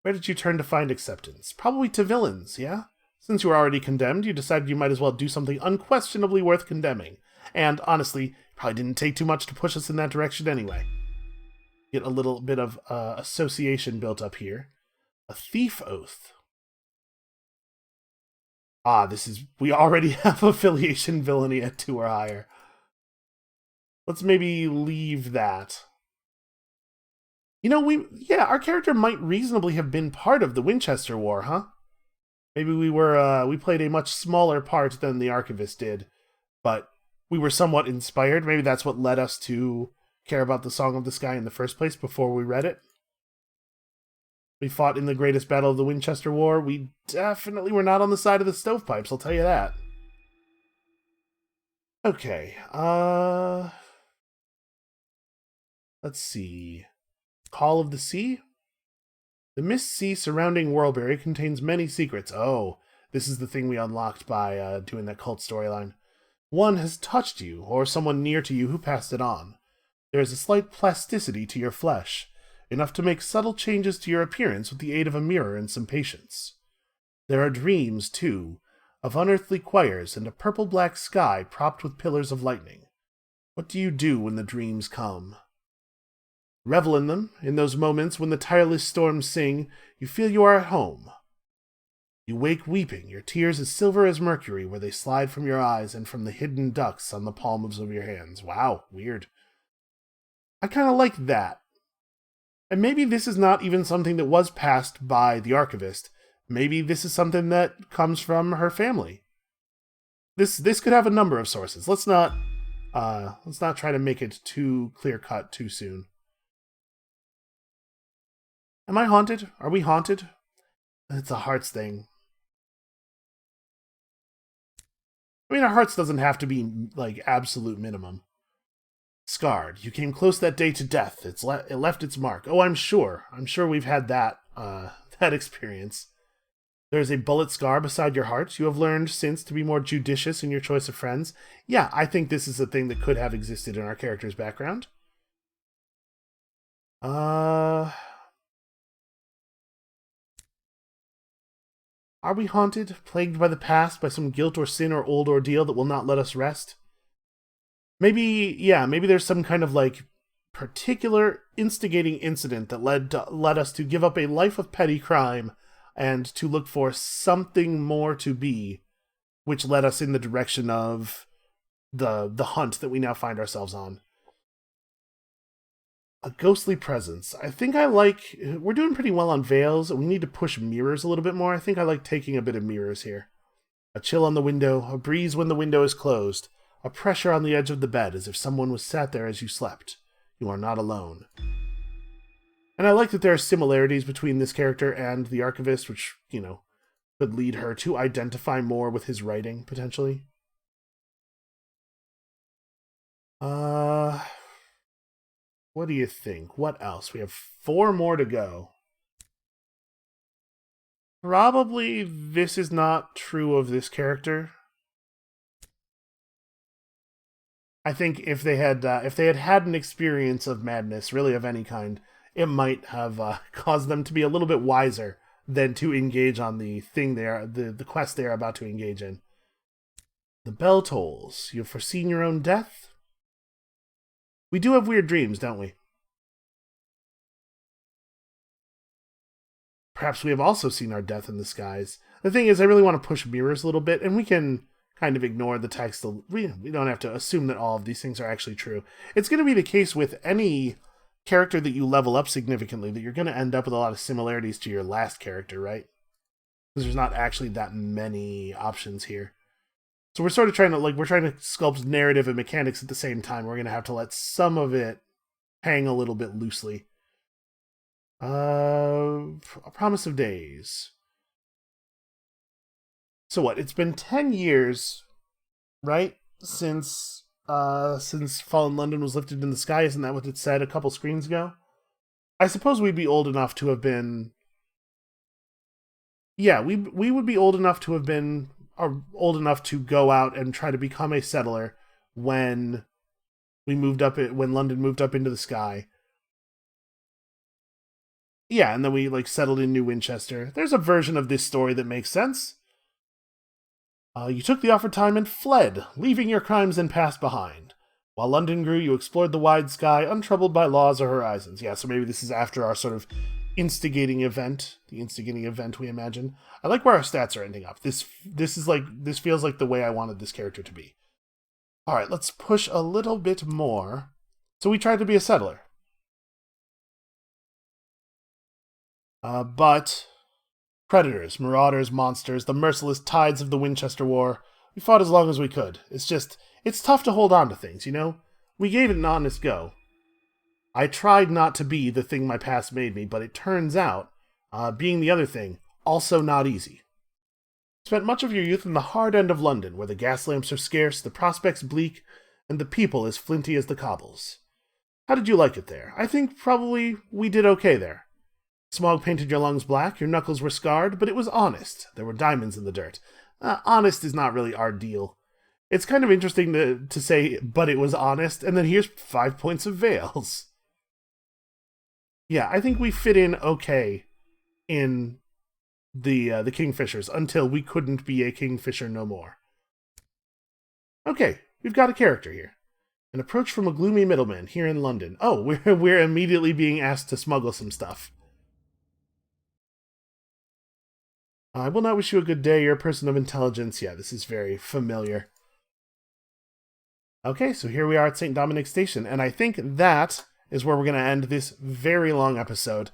Speaker 1: Where did you turn to find acceptance? Probably to villains, yeah? Since you were already condemned, you decided you might as well do something unquestionably worth condemning. And honestly, probably didn't take too much to push us in that direction anyway. Get a little bit of association built up here. A thief oath. Ah, we already have affiliation villainy at 2 or higher. Let's maybe leave that. You know, our character might reasonably have been part of the Winchester War, huh? Maybe we played a much smaller part than the Archivist did, but we were somewhat inspired. Maybe that's what led us to care about the Song of the Sky in the first place before we read it. We fought in the greatest battle of the Winchester War. We definitely were not on the side of the stovepipes, I'll tell you that. Okay, let's see. Call of the Sea? The mist sea surrounding Whirlberry contains many secrets. Oh, this is the thing we unlocked by doing that cult storyline. One has touched you, or someone near to you who passed it on. There is a slight plasticity to your flesh, enough to make subtle changes to your appearance with the aid of a mirror and some patience. There are dreams, too, of unearthly choirs and a purple-black sky propped with pillars of lightning. What do you do when the dreams come? Revel in them. In those moments when the tireless storms sing, you feel you are at home. You wake weeping, your tears as silver as mercury where they slide from your eyes and from the hidden ducts on the palms of your hands. Wow, weird. I kind of like that. And maybe this is not even something that was passed by the Archivist. Maybe this is something that comes from her family. This could have a number of sources. Let's not try to make it too clear-cut too soon. Am I haunted? Are we haunted? It's a hearts thing. I mean, our hearts doesn't have to be, like, absolute minimum. Scarred. You came close that day to death. It left its mark. Oh, I'm sure. I'm sure we've had that experience. There is a bullet scar beside your heart. You have learned since to be more judicious in your choice of friends. Yeah, I think this is a thing that could have existed in our character's background. Are we haunted, plagued by the past, by some guilt or sin or old ordeal that will not let us rest? Maybe there's some kind of, like, particular instigating incident that led us to give up a life of petty crime and to look for something more to be, which led us in the direction of the hunt that we now find ourselves on. A ghostly presence. I think we're doing pretty well on veils, and we need to push mirrors a little bit more. I think I like taking a bit of mirrors here. A chill on the window, a breeze when the window is closed, a pressure on the edge of the bed as if someone was sat there as you slept. You are not alone. And I like that there are similarities between this character and the Archivist, which, could lead her to identify more with his writing, potentially. What do you think? What else? We have 4 more to go. Probably this is not true of this character. I think if they had had an experience of madness, really of any kind, it might have caused them to be a little bit wiser than to engage on the thing the quest they are about to engage in. The bell tolls. You've foreseen your own death? We do have weird dreams, don't we? Perhaps we have also seen our death in the skies. The thing is, I really want to push mirrors a little bit, and we can kind of ignore the text. We don't have to assume that all of these things are actually true. It's going to be the case with any character that you level up significantly that you're going to end up with a lot of similarities to your last character, right? Because there's not actually that many options here. So we're sort of trying to sculpt narrative and mechanics at the same time. We're going to have to let some of it hang a little bit loosely. A Promise of Days. So what? It's been 10 years, right? Since Fallen London was lifted in the sky. Isn't that what it said a couple screens ago? I suppose we'd be old enough to have been... Yeah, we would be old enough to have been... old enough to go out and try to become a settler when when London moved up into the sky. Yeah, and then we settled in New Winchester. There's a version of this story that makes sense. You took the offered time and fled, leaving your crimes and past behind. While London grew, you explored the wide sky, untroubled by laws or horizons. Yeah, so maybe this is after our sort of instigating event, the instigating event we imagine. I like where our stats are ending up. This feels like the way I wanted this character to be. All right, let's push a little bit more. So we tried to be a settler. But predators, marauders, monsters, the merciless tides of the Winchester War, we fought as long as we could. It's tough to hold on to things, you know? We gave it an honest go. I tried not to be the thing my past made me, but it turns out, being the other thing, also not easy. Spent much of your youth in the hard end of London, where the gas lamps are scarce, the prospects bleak, and the people as flinty as the cobbles. How did you like it there? I think probably we did okay there. Smog painted your lungs black, your knuckles were scarred, but it was honest. There were diamonds in the dirt. Honest is not really our deal. It's kind of interesting to say, but it was honest, and then here's 5 points of veils. Yeah, I think we fit in okay in the Kingfishers until we couldn't be a Kingfisher no more. Okay, we've got a character here. An approach from a gloomy middleman here in London. Oh, we're immediately being asked to smuggle some stuff. I will not wish you a good day. You're a person of intelligence. Yeah, this is very familiar. Okay, so here we are at St. Dominic Station, and I think that is where we're going to end this very long episode.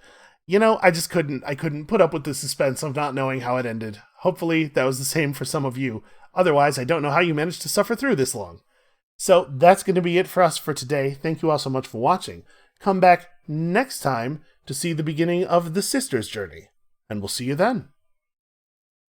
Speaker 1: You know, I couldn't put up with the suspense of not knowing how it ended. Hopefully that was the same for some of you. Otherwise, I don't know how you managed to suffer through this long. So that's going to be it for us for today. Thank you all so much for watching. Come back next time to see the beginning of the Sisters' journey, and we'll see you then.